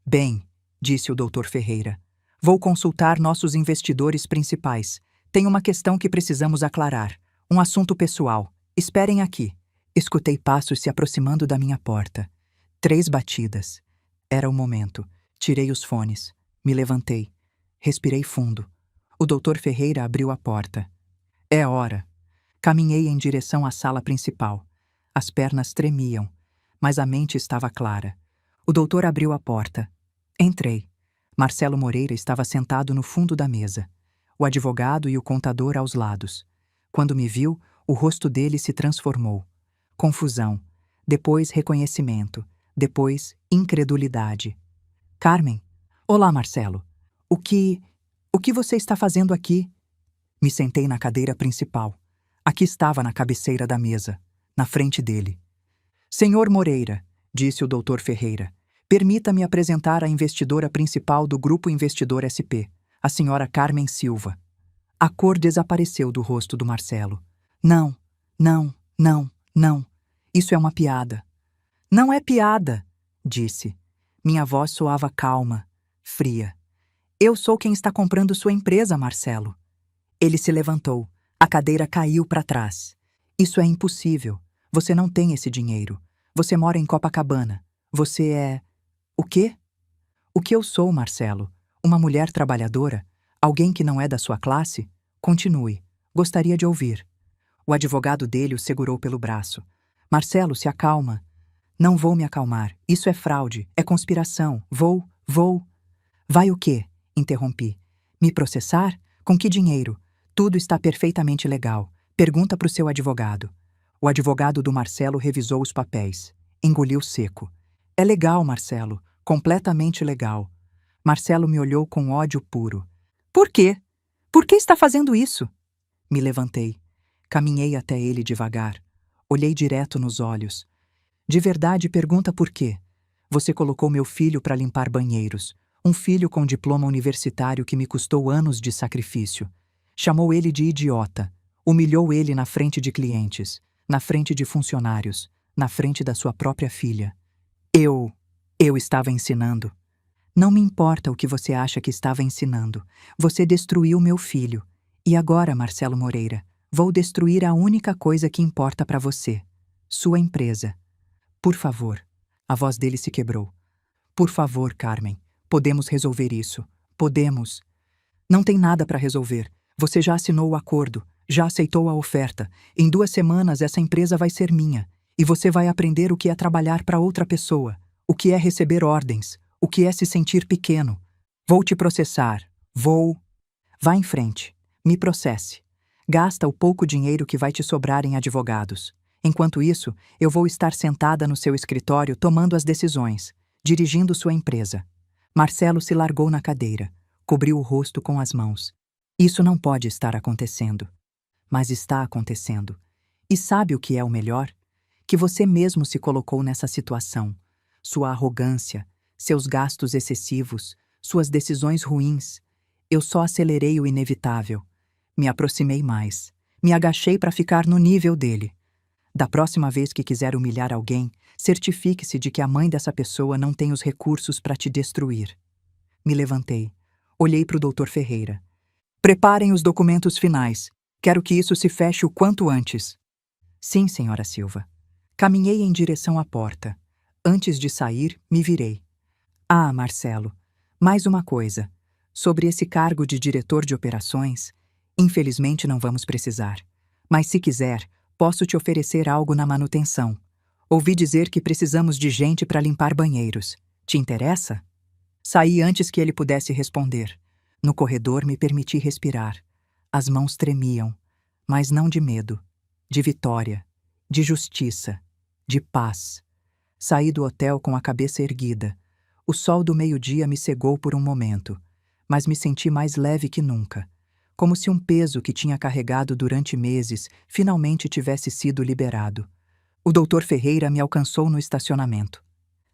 Bem, disse o doutor Ferreira, Vou consultar nossos investidores principais. Tem uma questão que precisamos aclarar. Um assunto pessoal. Esperem aqui. Escutei passos se aproximando da minha porta. 3 batidas. Era o momento. Tirei os fones. Me levantei. Respirei fundo. O Dr. Ferreira abriu a porta. É hora. Caminhei em direção à sala principal. As pernas tremiam, mas a mente estava clara. O doutor abriu a porta. Entrei. Marcelo Moreira estava sentado no fundo da mesa. O advogado e o contador aos lados. Quando me viu, o rosto dele se transformou. Confusão. Depois reconhecimento. Depois incredulidade. Carmen. Olá, Marcelo. O que você está fazendo aqui? Me sentei na cadeira principal. Aqui estava na cabeceira da mesa, na frente dele. Senhor Moreira, disse o Dr. Ferreira, permita-me apresentar a investidora principal do Grupo Investidor SP, a senhora Carmen Silva. A cor desapareceu do rosto do Marcelo. Não, não, não, não. Isso é uma piada. Não é piada, disse. Minha voz soava calma, fria. Eu sou quem está comprando sua empresa, Marcelo. Ele se levantou. A cadeira caiu para trás. Isso é impossível. Você não tem esse dinheiro. Você mora em Copacabana. Você é... O quê? O que eu sou, Marcelo? Uma mulher trabalhadora? Alguém que não é da sua classe? Continue. Gostaria de ouvir. O advogado dele o segurou pelo braço. Marcelo, se acalma. Não vou me acalmar. Isso é fraude. É conspiração. Vou. Vai o quê? Interrompi. Me processar? Com que dinheiro? Tudo está perfeitamente legal. Pergunta para o seu advogado. O advogado do Marcelo revisou os papéis. Engoliu seco. É legal, Marcelo. Completamente legal. Marcelo me olhou com ódio puro. Por quê? Por que está fazendo isso? Me levantei. Caminhei até ele devagar. Olhei direto nos olhos. De verdade, pergunta por quê. Você colocou meu filho para limpar banheiros. Um filho com diploma universitário que me custou anos de sacrifício. Chamou ele de idiota. Humilhou ele na frente de clientes, na frente de funcionários, na frente da sua própria filha. Eu estava ensinando. Não me importa o que você acha que estava ensinando. Você destruiu meu filho. E agora, Marcelo Moreira, vou destruir a única coisa que importa para você. Sua empresa. Por favor. A voz dele se quebrou. Por favor, Carmen. Podemos resolver isso. Podemos. Não tem nada para resolver. Você já assinou o acordo. Já aceitou a oferta. Em 2 semanas essa empresa vai ser minha. E você vai aprender o que é trabalhar para outra pessoa. O que é receber ordens. O que é se sentir pequeno. Vou te processar. Vou. Vá em frente. Me processe. Gasta o pouco dinheiro que vai te sobrar em advogados. Enquanto isso, eu vou estar sentada no seu escritório tomando as decisões, dirigindo sua empresa. Marcelo se largou na cadeira, cobriu o rosto com as mãos. Isso não pode estar acontecendo. Mas está acontecendo. E sabe o que é o melhor? Que você mesmo se colocou nessa situação. Sua arrogância, seus gastos excessivos, suas decisões ruins. Eu só acelerei o inevitável. Me aproximei mais. Me agachei para ficar no nível dele. Da próxima vez que quiser humilhar alguém, certifique-se de que a mãe dessa pessoa não tem os recursos para te destruir. Me levantei. Olhei para o Dr. Ferreira. Preparem os documentos finais. Quero que isso se feche o quanto antes. Sim, senhora Silva. Caminhei em direção à porta. Antes de sair, me virei. Ah, Marcelo, mais uma coisa. Sobre esse cargo de diretor de operações, infelizmente não vamos precisar. Mas se quiser, posso te oferecer algo na manutenção. Ouvi dizer que precisamos de gente para limpar banheiros. Te interessa? Saí antes que ele pudesse responder. No corredor me permiti respirar. As mãos tremiam, mas não de medo, de vitória, de justiça, de paz. Saí do hotel com a cabeça erguida. O sol do meio-dia me cegou por um momento, mas me senti mais leve que nunca, como se um peso que tinha carregado durante meses finalmente tivesse sido liberado. O Dr. Ferreira me alcançou no estacionamento.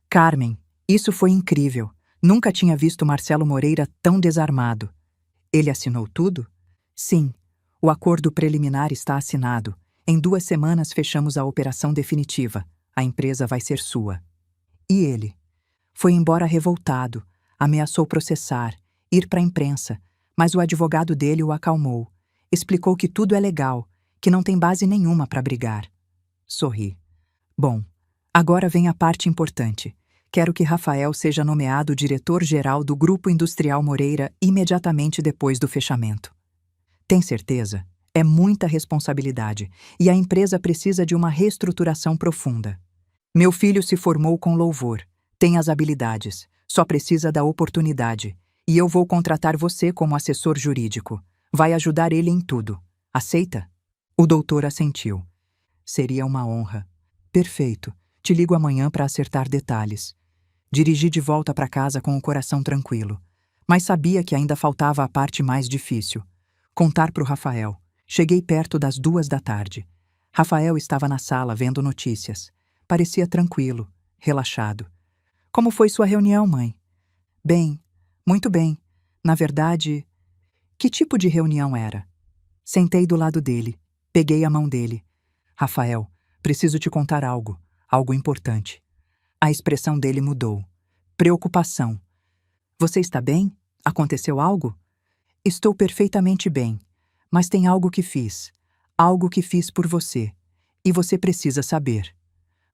Carmen, isso foi incrível. Nunca tinha visto Marcelo Moreira tão desarmado. Ele assinou tudo? Sim. O acordo preliminar está assinado. Em 2 semanas fechamos a operação definitiva. A empresa vai ser sua. E ele? Foi embora revoltado. Ameaçou processar. ir para a imprensa, mas o advogado dele o acalmou. Explicou que tudo é legal, que não tem base nenhuma para brigar. Sorri. Bom, agora vem a parte importante. Quero que Rafael seja nomeado diretor-geral do Grupo Industrial Moreira imediatamente depois do fechamento. Tem certeza? É muita responsabilidade e a empresa precisa de uma reestruturação profunda. Meu filho se formou com louvor, tem as habilidades, só precisa da oportunidade. E eu vou contratar você como assessor jurídico. Vai ajudar ele em tudo. Aceita? O doutor assentiu. Seria uma honra. Perfeito. Te ligo amanhã para acertar detalhes. Dirigi de volta para casa com o coração tranquilo. Mas sabia que ainda faltava a parte mais difícil. Contar para o Rafael. Cheguei perto das 2 da tarde. Rafael estava na sala vendo notícias. Parecia tranquilo, relaxado. Como foi sua reunião, mãe? Bem, muito bem. Na verdade, que tipo de reunião era? Sentei do lado dele. Peguei a mão dele. Rafael, preciso te contar algo. Algo importante. A expressão dele mudou. Preocupação. Você está bem? Aconteceu algo? Estou perfeitamente bem. Mas tem algo que fiz. Algo que fiz por você. E você precisa saber.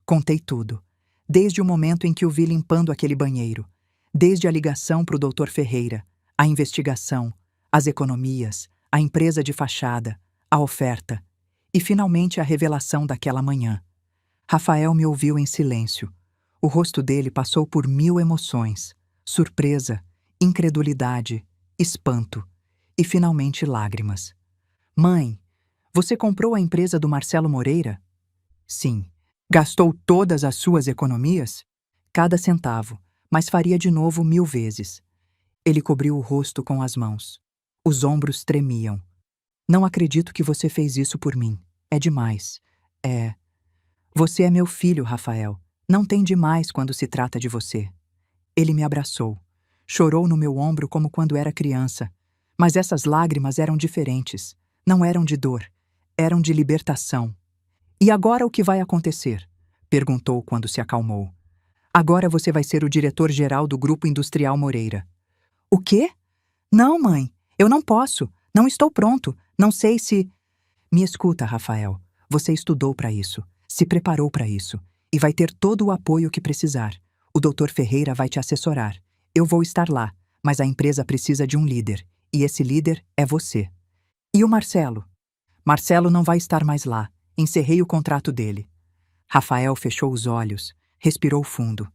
Contei tudo. Desde o momento em que o vi limpando aquele banheiro. Desde a ligação para o Dr. Ferreira, a investigação, as economias, a empresa de fachada, a oferta e, finalmente, a revelação daquela manhã. Rafael me ouviu em silêncio. O rosto dele passou por 1000 emoções. Surpresa, incredulidade, espanto e, finalmente, lágrimas. Mãe, você comprou a empresa do Marcelo Moreira? Sim. Gastou todas as suas economias? Cada centavo, mas faria de novo 1000 vezes. Ele cobriu o rosto com as mãos. Os ombros tremiam. Não acredito que você fez isso por mim. É demais. Você é meu filho, Rafael. Não tem demais quando se trata de você. Ele me abraçou. Chorou no meu ombro como quando era criança. Mas essas lágrimas eram diferentes. Não eram de dor. Eram de libertação. E agora o que vai acontecer? Perguntou quando se acalmou. Agora você vai ser o diretor-geral do Grupo Industrial Moreira. O quê? Não, mãe. Eu não posso. Não estou pronto. Não sei se... Me escuta, Rafael. Você estudou para isso. Se preparou para isso. E vai ter todo o apoio que precisar. O Dr. Ferreira vai te assessorar. Eu vou estar lá, mas a empresa precisa de um líder. E esse líder é você. E o Marcelo? Marcelo não vai estar mais lá. Encerrei o contrato dele. Rafael fechou os olhos. Respirou fundo.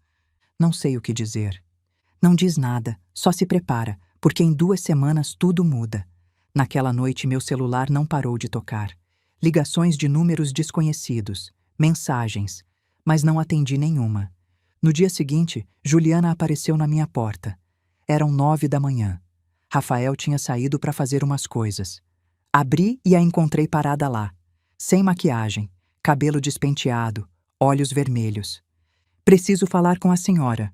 Não sei o que dizer. Não diz nada, só se prepara, porque em 2 semanas tudo muda. Naquela noite meu celular não parou de tocar. Ligações de números desconhecidos, mensagens, mas não atendi nenhuma. No dia seguinte, Juliana apareceu na minha porta. Eram 9 da manhã. Rafael tinha saído para fazer umas coisas. Abri e a encontrei parada lá, sem maquiagem, cabelo despenteado, olhos vermelhos. Preciso falar com a senhora.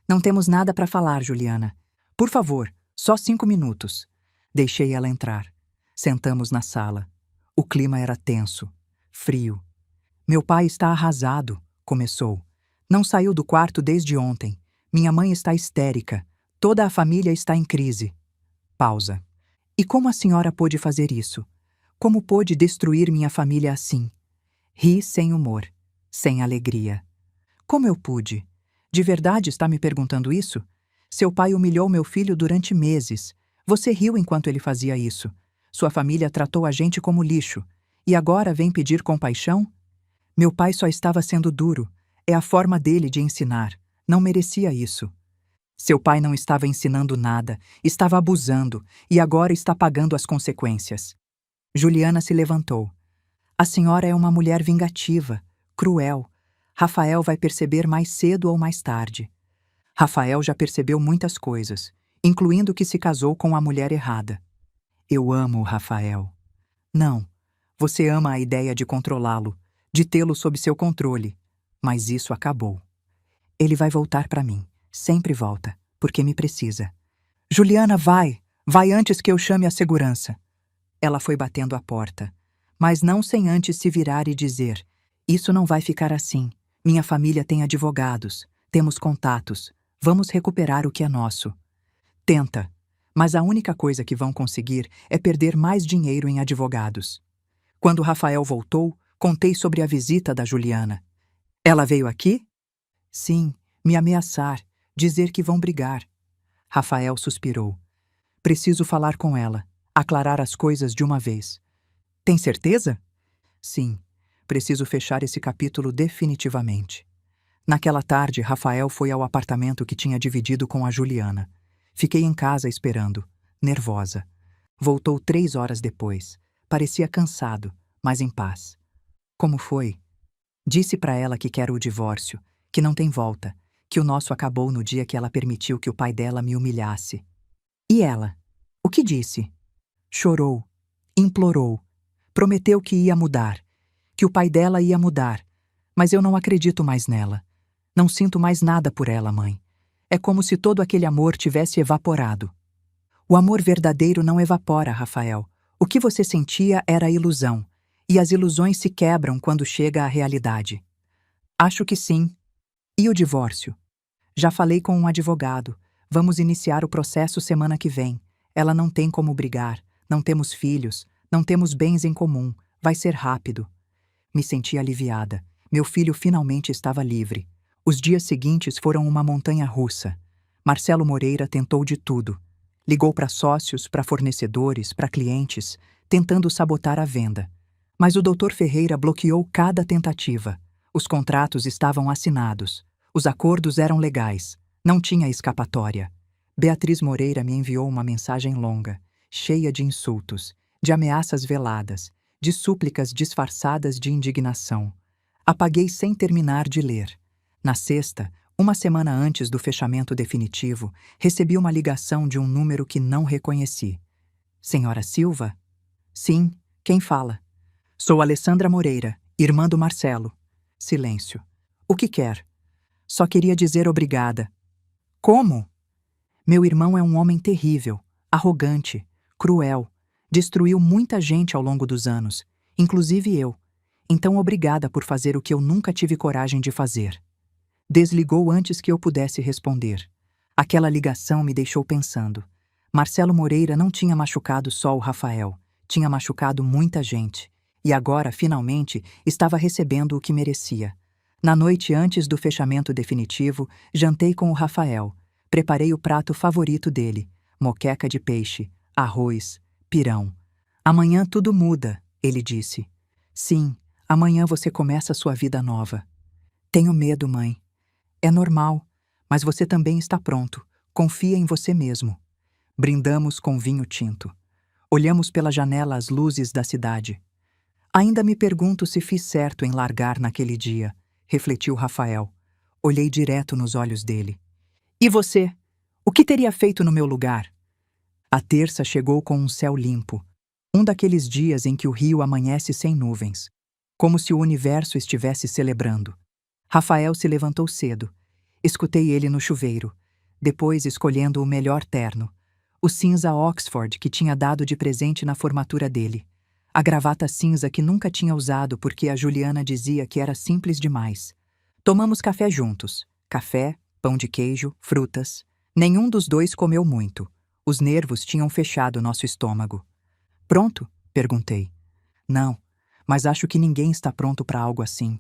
Não temos nada para falar, Juliana. Por favor, só 5 minutos. Deixei ela entrar. Sentamos na sala. O clima era tenso, frio. Meu pai está arrasado, começou. Não saiu do quarto desde ontem. Minha mãe está histérica. Toda a família está em crise. Pausa. E como a senhora pôde fazer isso? Como pôde destruir minha família assim? Ri sem humor, sem alegria. Como eu pude? De verdade está me perguntando isso? Seu pai humilhou meu filho durante meses. Você riu enquanto ele fazia isso. Sua família tratou a gente como lixo. E agora vem pedir compaixão? Meu pai só estava sendo duro. É a forma dele de ensinar. Não merecia isso. Seu pai não estava ensinando nada, estava abusando e agora está pagando as consequências. Juliana se levantou. A senhora é uma mulher vingativa, cruel. Rafael vai perceber mais cedo ou mais tarde. Rafael já percebeu muitas coisas, incluindo que se casou com a mulher errada. Eu amo o Rafael. Não, você ama a ideia de controlá-lo, de tê-lo sob seu controle. Mas isso acabou. Ele vai voltar para mim. Sempre volta, porque me precisa. Juliana, vai! Vai antes que eu chame a segurança. Ela foi batendo a porta, mas não sem antes se virar e dizer: isso não vai ficar assim. Minha família tem advogados, temos contatos. Vamos recuperar o que é nosso. Tenta. mas a única coisa que vão conseguir é perder mais dinheiro em advogados. Quando Rafael voltou, contei sobre a visita da Juliana. Ela veio aqui? Sim, me ameaçar, dizer que vão brigar. Rafael suspirou. Preciso falar com ela, aclarar as coisas de uma vez. Tem certeza? Sim, preciso fechar esse capítulo definitivamente. Naquela tarde, Rafael foi ao apartamento que tinha dividido com a Juliana. Fiquei em casa esperando, nervosa. Voltou 3 horas depois. Parecia cansado, mas em paz. Como foi? Disse para ela que quero o divórcio, que não tem volta, que o nosso acabou no dia que ela permitiu que o pai dela me humilhasse. E ela? O que disse? Chorou, implorou, prometeu que ia mudar, que o pai dela ia mudar, mas eu não acredito mais nela. Não sinto mais nada por ela, mãe. É como se todo aquele amor tivesse evaporado. O amor verdadeiro não evapora, Rafael. O que você sentia era ilusão, e as ilusões se quebram quando chega a realidade. Acho que sim. E o divórcio? Já falei com um advogado. Vamos iniciar o processo semana que vem. Ela não tem como brigar, não temos filhos, não temos bens em comum. Vai ser rápido. Me senti aliviada. Meu filho finalmente estava livre. Os dias seguintes foram uma montanha-russa. Marcelo Moreira tentou de tudo. Ligou para sócios, para fornecedores, para clientes, tentando sabotar a venda. Mas o Dr. Ferreira bloqueou cada tentativa. Os contratos estavam assinados. Os acordos eram legais. Não tinha escapatória. Beatriz Moreira me enviou uma mensagem longa, cheia de insultos, de ameaças veladas, de súplicas disfarçadas de indignação. Apaguei sem terminar de ler. Na sexta, uma semana antes do fechamento definitivo, recebi uma ligação de um número que não reconheci. Senhora Silva? Sim, quem fala? Sou Alessandra Moreira, irmã do Marcelo. Silêncio. O que quer? Só queria dizer obrigada. Como? Meu irmão é um homem terrível, arrogante, cruel. Destruiu muita gente ao longo dos anos, inclusive eu. Então obrigada por fazer o que eu nunca tive coragem de fazer. Desligou antes que eu pudesse responder. Aquela ligação me deixou pensando. Marcelo Moreira não tinha machucado só o Rafael, tinha machucado muita gente. E agora, finalmente, estava recebendo o que merecia. Na noite antes do fechamento definitivo, jantei com o Rafael. Preparei o prato favorito dele, moqueca de peixe, arroz, pirão. Amanhã tudo muda, ele disse. Sim, amanhã você começa sua vida nova. Tenho medo, mãe. É normal, mas você também está pronto. Confia em você mesmo. Brindamos com vinho tinto. Olhamos pela janela as luzes da cidade. Ainda me pergunto se fiz certo em largar naquele dia, refletiu Rafael. Olhei direto nos olhos dele. E você? O que teria feito no meu lugar? A terça chegou com um céu limpo. Um daqueles dias em que o rio amanhece sem nuvens. Como se o universo estivesse celebrando. Rafael se levantou cedo. Escutei ele no chuveiro. Depois escolhendo o melhor terno. O cinza Oxford que tinha dado de presente na formatura dele. A gravata cinza que nunca tinha usado porque a Juliana dizia que era simples demais. Tomamos café juntos. Café, pão de queijo, frutas. Nenhum dos dois comeu muito. Os nervos tinham fechado nosso estômago. Pronto? Perguntei. Não, mas acho que ninguém está pronto para algo assim.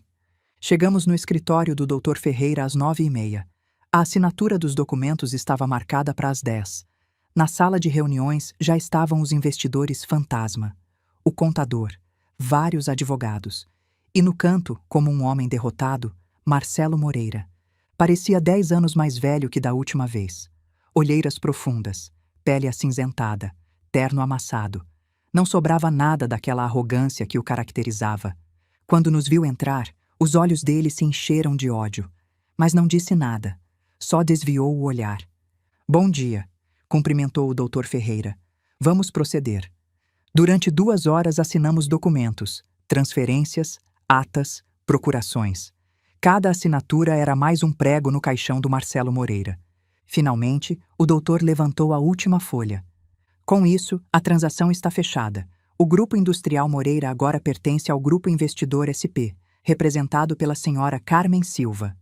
Chegamos no escritório do Dr. Ferreira às 9h30. A assinatura dos documentos estava marcada para as 10. Na sala de reuniões já estavam os investidores fantasma. O contador, vários advogados. E no canto, como um homem derrotado, Marcelo Moreira. Parecia 10 anos mais velho que da última vez. Olheiras profundas, pele acinzentada, terno amassado. Não sobrava nada daquela arrogância que o caracterizava. Quando nos viu entrar, os olhos dele se encheram de ódio. Mas não disse nada, só desviou o olhar. Bom dia, cumprimentou o Dr. Ferreira. Vamos proceder. Durante 2 horas assinamos documentos, transferências, atas, procurações. Cada assinatura era mais um prego no caixão do Marcelo Moreira. Finalmente, o doutor levantou a última folha. Com isso, a transação está fechada. O Grupo Industrial Moreira agora pertence ao Grupo Investidor SP, representado pela senhora Carmen Silva.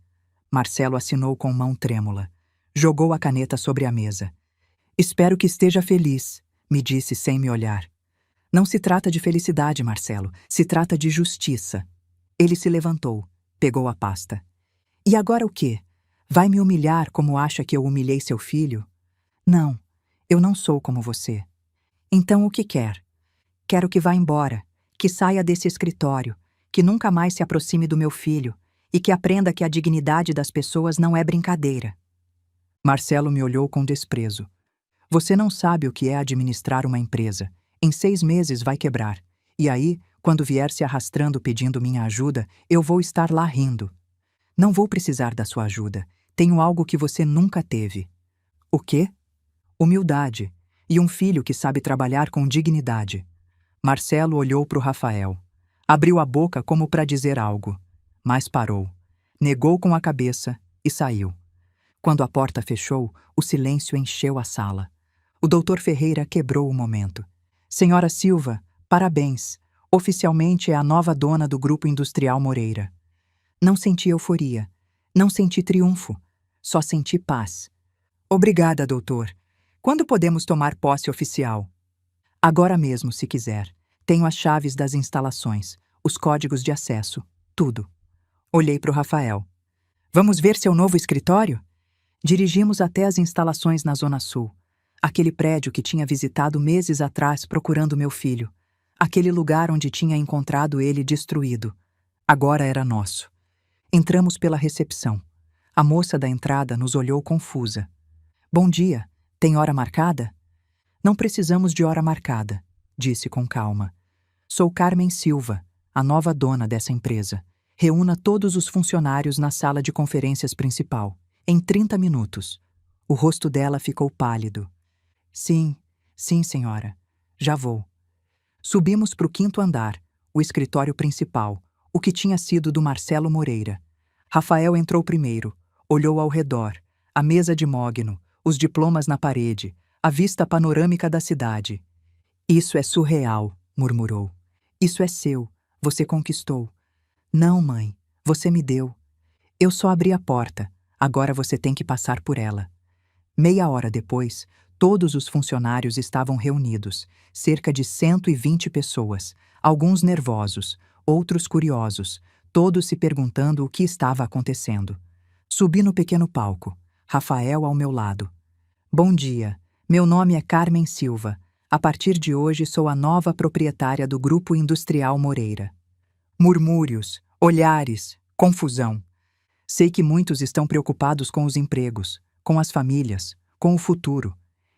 Marcelo assinou com mão trêmula. Jogou a caneta sobre a mesa. Espero que esteja feliz, me disse sem me olhar. Não se trata de felicidade, Marcelo, se trata de justiça. Ele se levantou, pegou a pasta. E agora o quê? Vai me humilhar como acha que eu humilhei seu filho? Não, eu não sou como você. Então o que quer? Quero que vá embora, que saia desse escritório, que nunca mais se aproxime do meu filho e que aprenda que a dignidade das pessoas não é brincadeira. Marcelo me olhou com desprezo. Você não sabe o que é administrar uma empresa. Em 6 meses vai quebrar. E aí, quando vier se arrastando pedindo minha ajuda, eu vou estar lá rindo. Não vou precisar da sua ajuda. Tenho algo que você nunca teve. O quê? Humildade. E um filho que sabe trabalhar com dignidade. Marcelo olhou para o Rafael. Abriu a boca como para dizer algo. Mas parou. Negou com a cabeça e saiu. Quando a porta fechou, o silêncio encheu a sala. O doutor Ferreira quebrou o momento. Senhora Silva, parabéns. Oficialmente é a nova dona do Grupo Industrial Moreira. Não senti euforia. Não senti triunfo. Só senti paz. Obrigada, doutor. Quando podemos tomar posse oficial? Agora mesmo, se quiser. Tenho as chaves das instalações, os códigos de acesso, tudo. Olhei para o Rafael. Vamos ver seu novo escritório? Dirigimos até as instalações na Zona Sul. Aquele prédio que tinha visitado meses atrás procurando meu filho. Aquele lugar onde tinha encontrado ele destruído. Agora era nosso. Entramos pela recepção. A moça da entrada nos olhou confusa. Bom dia, tem hora marcada? Não precisamos de hora marcada, disse com calma. Sou Carmen Silva, a nova dona dessa empresa. Reúna todos os funcionários na sala de conferências principal, em 30 minutos. O rosto dela ficou pálido. Sim, senhora. Já vou. Subimos para o 5º andar, o escritório principal, o que tinha sido do Marcelo Moreira. Rafael entrou primeiro, olhou ao redor, a mesa de mogno, os diplomas na parede, a vista panorâmica da cidade. Isso é surreal, murmurou. Isso é seu, você conquistou. Não, mãe, você me deu. Eu só abri a porta, agora você tem que passar por ela. Meia hora depois, todos os funcionários estavam reunidos, cerca de 120 pessoas, alguns nervosos, outros curiosos, todos se perguntando o que estava acontecendo. Subi no pequeno palco, Rafael ao meu lado. Bom dia, meu nome é Carmen Silva. A partir de hoje sou a nova proprietária do Grupo Industrial Moreira. Murmúrios, olhares, confusão. Sei que muitos estão preocupados com os empregos, com as famílias, com o futuro.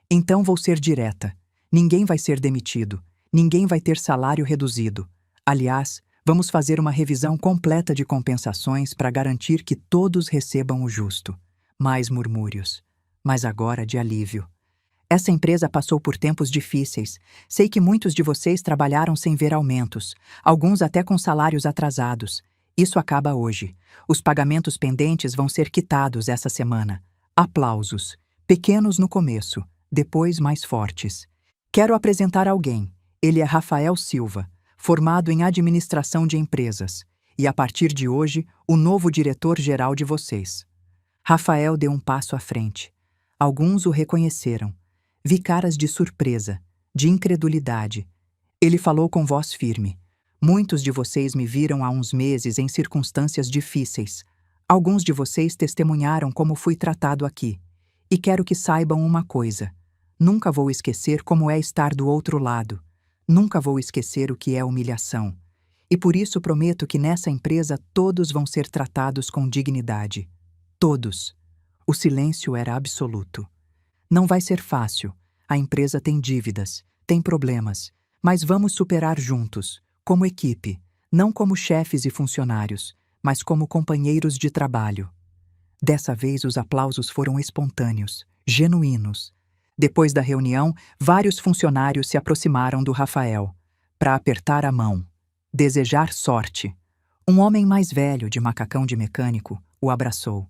Então vou ser direta. Ninguém vai ser demitido. Ninguém vai ter salário reduzido. Aliás, vamos fazer uma revisão completa de compensações para garantir que todos recebam o justo. Mais murmúrios. Mas agora de alívio. Essa empresa passou por tempos difíceis. Sei que muitos de vocês trabalharam sem ver aumentos, alguns até com salários atrasados. Isso acaba hoje. Os pagamentos pendentes vão ser quitados essa semana. Aplausos. Pequenos no começo, depois mais fortes. Quero apresentar alguém. Ele é Rafael Silva, formado em administração de empresas. E a partir de hoje, o novo diretor-geral de vocês. Rafael deu um passo à frente. Alguns o reconheceram. Vi caras de surpresa, de incredulidade. Ele falou com voz firme. Muitos de vocês me viram há uns meses em circunstâncias difíceis. Alguns de vocês testemunharam como fui tratado aqui. E quero que saibam uma coisa. Nunca vou esquecer como é estar do outro lado. Nunca vou esquecer o que é humilhação. E por isso prometo que nessa empresa todos vão ser tratados com dignidade. Todos. O silêncio era absoluto. Não vai ser fácil. A empresa tem dívidas, tem problemas. Mas vamos superar juntos, como equipe, não como chefes e funcionários, mas como companheiros de trabalho. Dessa vez os aplausos foram espontâneos, genuínos. Depois da reunião, vários funcionários se aproximaram do Rafael, para apertar a mão, desejar sorte. Um homem mais velho, de macacão de mecânico, o abraçou.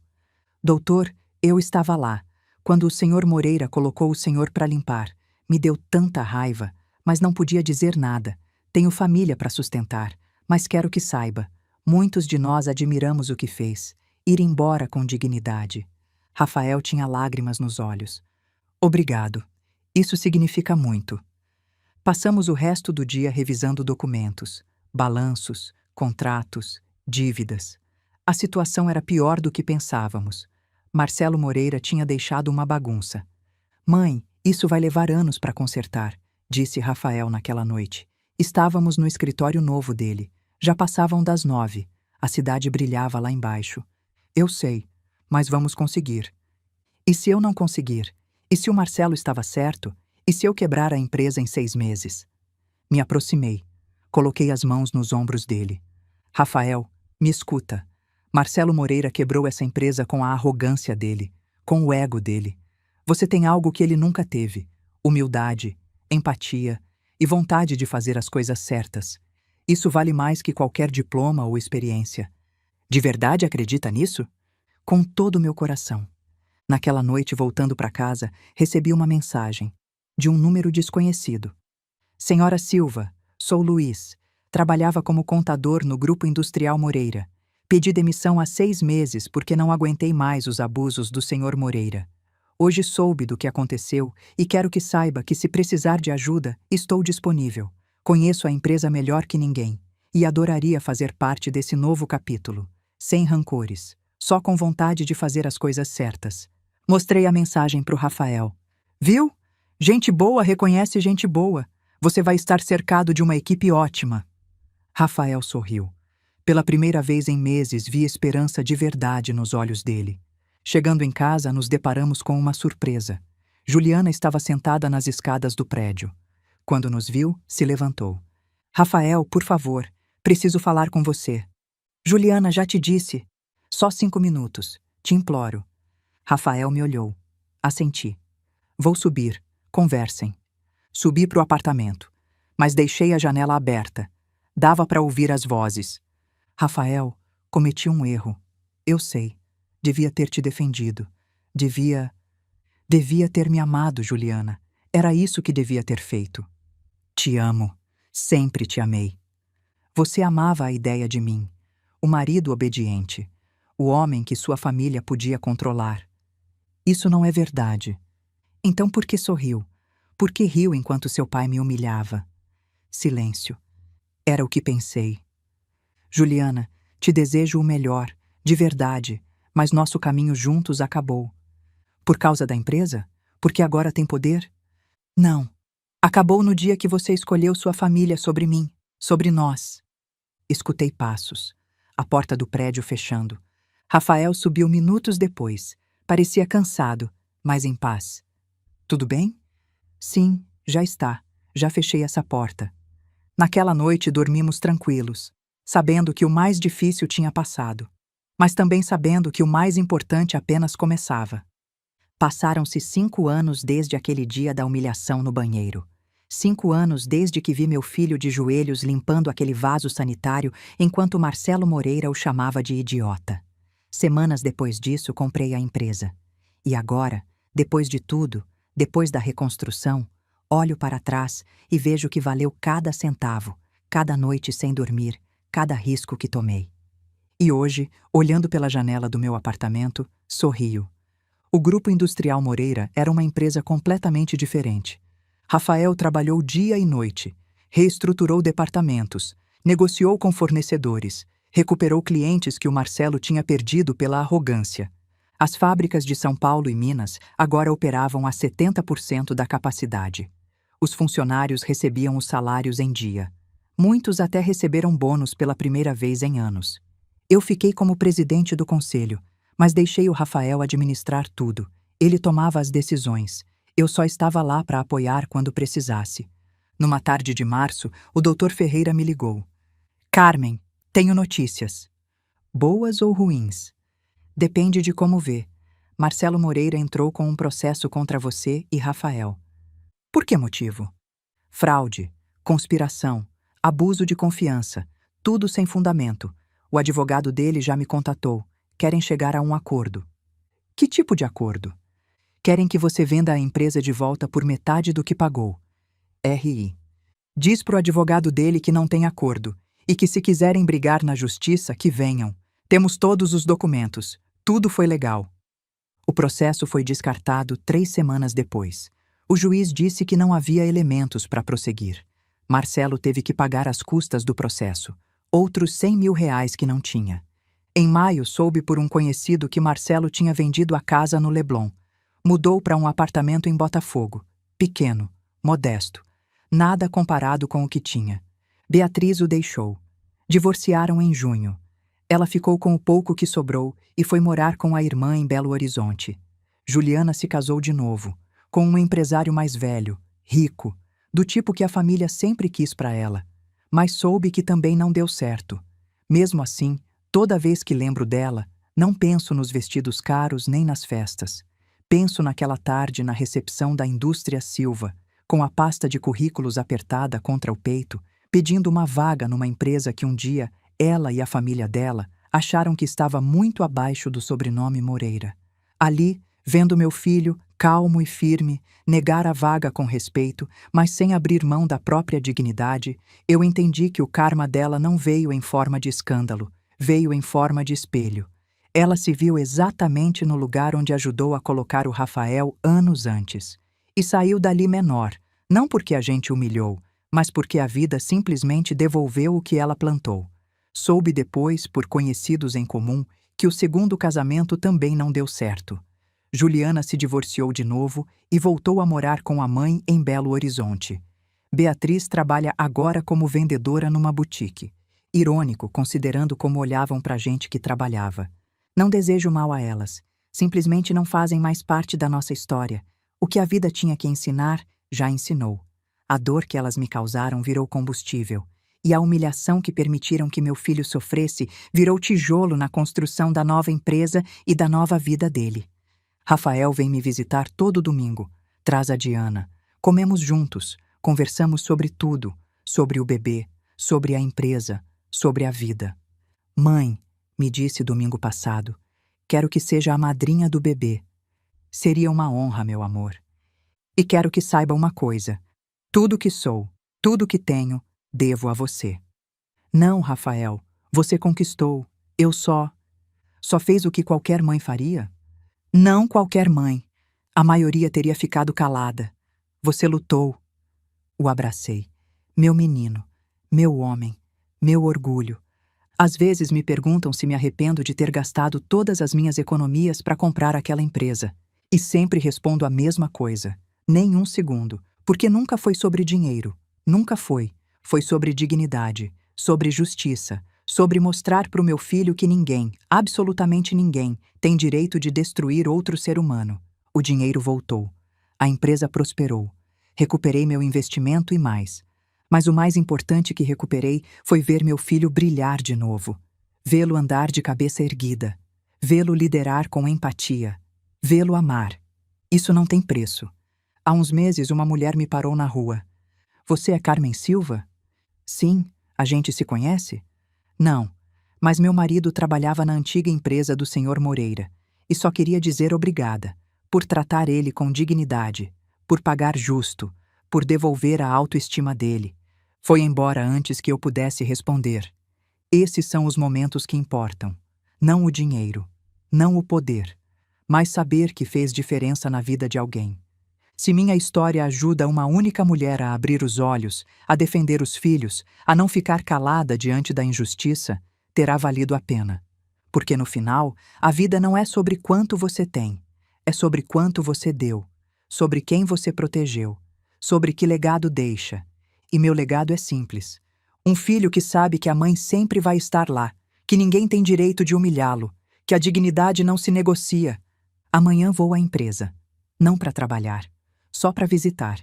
Doutor, eu estava lá, quando o senhor Moreira colocou o senhor para limpar. Me deu tanta raiva, mas não podia dizer nada. Tenho família para sustentar, mas quero que saiba. Muitos de nós admiramos o que fez. Ir embora com dignidade. Rafael tinha lágrimas nos olhos. Obrigado. Isso significa muito. Passamos o resto do dia revisando documentos, balanços, contratos, dívidas. A situação era pior do que pensávamos. Marcelo Moreira tinha deixado uma bagunça. Mãe, isso vai levar anos para consertar, disse Rafael naquela noite. Estávamos no escritório novo dele. Já passavam das 9. A cidade brilhava lá embaixo. Eu sei, mas vamos conseguir. E se eu não conseguir? E se o Marcelo estava certo? E se eu quebrar a empresa em 6 meses? Me aproximei. Coloquei as mãos nos ombros dele. Rafael, me escuta. Marcelo Moreira quebrou essa empresa com a arrogância dele, com o ego dele. Você tem algo que ele nunca teve: humildade, empatia e vontade de fazer as coisas certas. Isso vale mais que qualquer diploma ou experiência. De verdade acredita nisso? Com todo o meu coração. Naquela noite, voltando para casa, recebi uma mensagem, de um número desconhecido. Senhora Silva, sou Luiz. Trabalhava como contador no Grupo Industrial Moreira. Pedi demissão há 6 meses porque não aguentei mais os abusos do senhor Moreira. Hoje soube do que aconteceu e quero que saiba que, se precisar de ajuda, estou disponível. Conheço a empresa melhor que ninguém e adoraria fazer parte desse novo capítulo, sem rancores, só com vontade de fazer as coisas certas. Mostrei a mensagem para o Rafael. Viu? Gente boa reconhece gente boa. Você vai estar cercado de uma equipe ótima. Rafael sorriu. Pela primeira vez em meses, vi esperança de verdade nos olhos dele. Chegando em casa, nos deparamos com uma surpresa. Juliana estava sentada nas escadas do prédio. Quando nos viu, se levantou. Rafael, por favor, preciso falar com você. Juliana, já te disse. Só 5 minutos. Te imploro. Rafael me olhou. Assenti. Vou subir. Conversem. Subi para o apartamento, mas deixei a janela aberta. Dava para ouvir as vozes. Rafael, cometi um erro. Eu sei. Devia ter te defendido. Devia ter me amado, Juliana. Era isso que devia ter feito. Te amo. Sempre te amei. Você amava a ideia de mim. O marido obediente. O homem que sua família podia controlar. Isso não é verdade. Então por que sorriu? Por que riu enquanto seu pai me humilhava? Silêncio. Era o que pensei. Juliana, te desejo o melhor, de verdade, mas nosso caminho juntos acabou. Por causa da empresa? Porque agora tem poder? Não. Acabou no dia que você escolheu sua família sobre mim, sobre nós. Escutei passos. A porta do prédio fechando. Rafael subiu minutos depois. Parecia cansado, mas em paz. Tudo bem? Sim, já está. Já fechei essa porta. Naquela noite dormimos tranquilos, sabendo que o mais difícil tinha passado, mas também sabendo que o mais importante apenas começava. Passaram-se 5 anos desde aquele dia da humilhação no banheiro. 5 anos desde que vi meu filho de joelhos limpando aquele vaso sanitário enquanto Marcelo Moreira o chamava de idiota. Semanas depois disso, comprei a empresa. E agora, depois de tudo, depois da reconstrução, olho para trás e vejo que valeu cada centavo, cada noite sem dormir, cada risco que tomei. E hoje, olhando pela janela do meu apartamento, sorrio. O Grupo Industrial Moreira era uma empresa completamente diferente. Rafael trabalhou dia e noite, reestruturou departamentos, negociou com fornecedores, recuperou clientes que o Marcelo tinha perdido pela arrogância. As fábricas de São Paulo e Minas agora operavam a 70% da capacidade. Os funcionários recebiam os salários em dia. Muitos até receberam bônus pela primeira vez em anos. Eu fiquei como presidente do conselho, mas deixei o Rafael administrar tudo. Ele tomava as decisões. Eu só estava lá para apoiar quando precisasse. Numa tarde de março, o Dr. Ferreira me ligou. Carmen, tenho notícias. Boas ou ruins? Depende de como vê. Marcelo Moreira entrou com um processo contra você e Rafael. Por que motivo? Fraude, conspiração, abuso de confiança, tudo sem fundamento. O advogado dele já me contatou. Querem chegar a um acordo. Que tipo de acordo? Querem que você venda a empresa de volta por metade do que pagou. RI. Diz pro advogado dele que não tem acordo e que, se quiserem brigar na justiça, que venham. Temos todos os documentos. Tudo foi legal. O processo foi descartado 3 semanas depois. O juiz disse que não havia elementos para prosseguir. Marcelo teve que pagar as custas do processo, outros 100 mil reais que não tinha. Em maio, soube por um conhecido que Marcelo tinha vendido a casa no Leblon. Mudou para um apartamento em Botafogo, pequeno, modesto, nada comparado com o que tinha. Beatriz o deixou. Divorciaram em junho. Ela ficou com o pouco que sobrou e foi morar com a irmã em Belo Horizonte. Juliana se casou de novo, com um empresário mais velho, rico, do tipo que a família sempre quis para ela. Mas soube que também não deu certo. Mesmo assim, toda vez que lembro dela, não penso nos vestidos caros nem nas festas. Penso naquela tarde na recepção da Indústria Silva, com a pasta de currículos apertada contra o peito, pedindo uma vaga numa empresa que um dia ela e a família dela acharam que estava muito abaixo do sobrenome Moreira. Ali, vendo meu filho, calmo e firme, negar a vaga com respeito, mas sem abrir mão da própria dignidade, eu entendi que o karma dela não veio em forma de escândalo, veio em forma de espelho. Ela se viu exatamente no lugar onde ajudou a colocar o Rafael anos antes. E saiu dali menor, não porque a gente humilhou, mas porque a vida simplesmente devolveu o que ela plantou. Soube depois, por conhecidos em comum, que o segundo casamento também não deu certo. Juliana se divorciou de novo e voltou a morar com a mãe em Belo Horizonte. Beatriz trabalha agora como vendedora numa boutique. Irônico, considerando como olhavam pra gente que trabalhava. Não desejo mal a elas. Simplesmente não fazem mais parte da nossa história. O que a vida tinha que ensinar, já ensinou. A dor que elas me causaram virou combustível. E a humilhação que permitiram que meu filho sofresse virou tijolo na construção da nova empresa e da nova vida dele. Rafael vem me visitar todo domingo. Traz a Diana. Comemos juntos. Conversamos sobre tudo. Sobre o bebê. Sobre a empresa. Sobre a vida. Mãe, me disse domingo passado, quero que seja a madrinha do bebê. Seria uma honra, meu amor. E quero que saiba uma coisa. Tudo que sou, tudo que tenho, devo a você. Não, Rafael, você conquistou. Eu só fez o que qualquer mãe faria? Não qualquer mãe. A maioria teria ficado calada. Você lutou. O abracei. Meu menino, meu homem, meu orgulho. Às vezes me perguntam se me arrependo de ter gastado todas as minhas economias para comprar aquela empresa. E sempre respondo a mesma coisa. Nem um segundo. Porque nunca foi sobre dinheiro. Nunca foi. Foi sobre dignidade, sobre justiça, sobre mostrar para o meu filho que ninguém, absolutamente ninguém, tem direito de destruir outro ser humano. O dinheiro voltou. A empresa prosperou. Recuperei meu investimento e mais. Mas o mais importante que recuperei foi ver meu filho brilhar de novo. Vê-lo andar de cabeça erguida. Vê-lo liderar com empatia. Vê-lo amar. Isso não tem preço. Há uns meses uma mulher me parou na rua. Você é Carmen Silva? Sim. A gente se conhece? Não. Mas meu marido trabalhava na antiga empresa do Sr. Moreira. E só queria dizer obrigada. Por tratar ele com dignidade. Por pagar justo. Por devolver a autoestima dele. Foi embora antes que eu pudesse responder. Esses são os momentos que importam. Não o dinheiro. Não o poder. Mas saber que fez diferença na vida de alguém. Se minha história ajuda uma única mulher a abrir os olhos, a defender os filhos, a não ficar calada diante da injustiça, terá valido a pena. Porque no final, a vida não é sobre quanto você tem, é sobre quanto você deu, sobre quem você protegeu, sobre que legado deixa. E meu legado é simples. Um filho que sabe que a mãe sempre vai estar lá, que ninguém tem direito de humilhá-lo, que a dignidade não se negocia. Amanhã vou à empresa, não para trabalhar. Só para visitar,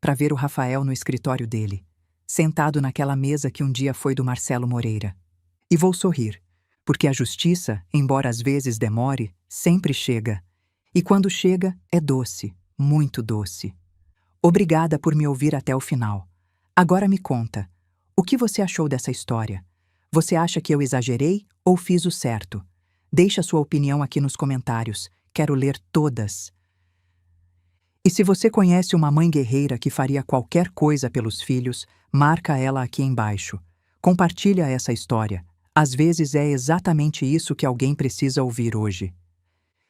para ver o Rafael no escritório dele, sentado naquela mesa que um dia foi do Marcelo Moreira. E vou sorrir, porque a justiça, embora às vezes demore, sempre chega. E quando chega, é doce, muito doce. Obrigada por me ouvir até o final. Agora me conta, o que você achou dessa história? Você acha que eu exagerei ou fiz o certo? Deixe a sua opinião aqui nos comentários, quero ler todas. E se você conhece uma mãe guerreira que faria qualquer coisa pelos filhos, marca ela aqui embaixo. Compartilha essa história. Às vezes é exatamente isso que alguém precisa ouvir hoje.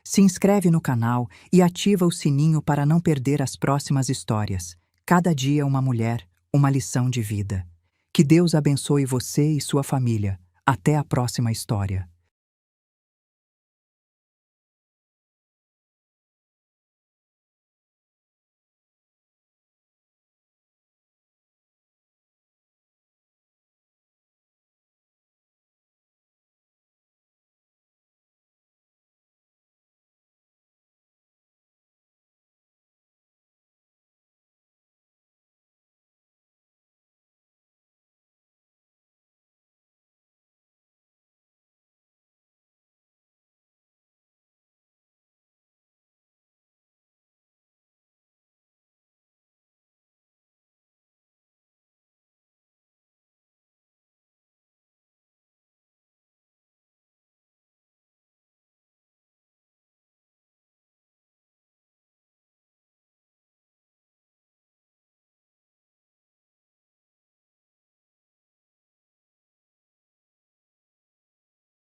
Se inscreve no canal e ativa o sininho para não perder as próximas histórias. Cada dia uma mulher, uma lição de vida. Que Deus abençoe você e sua família. Até a próxima história.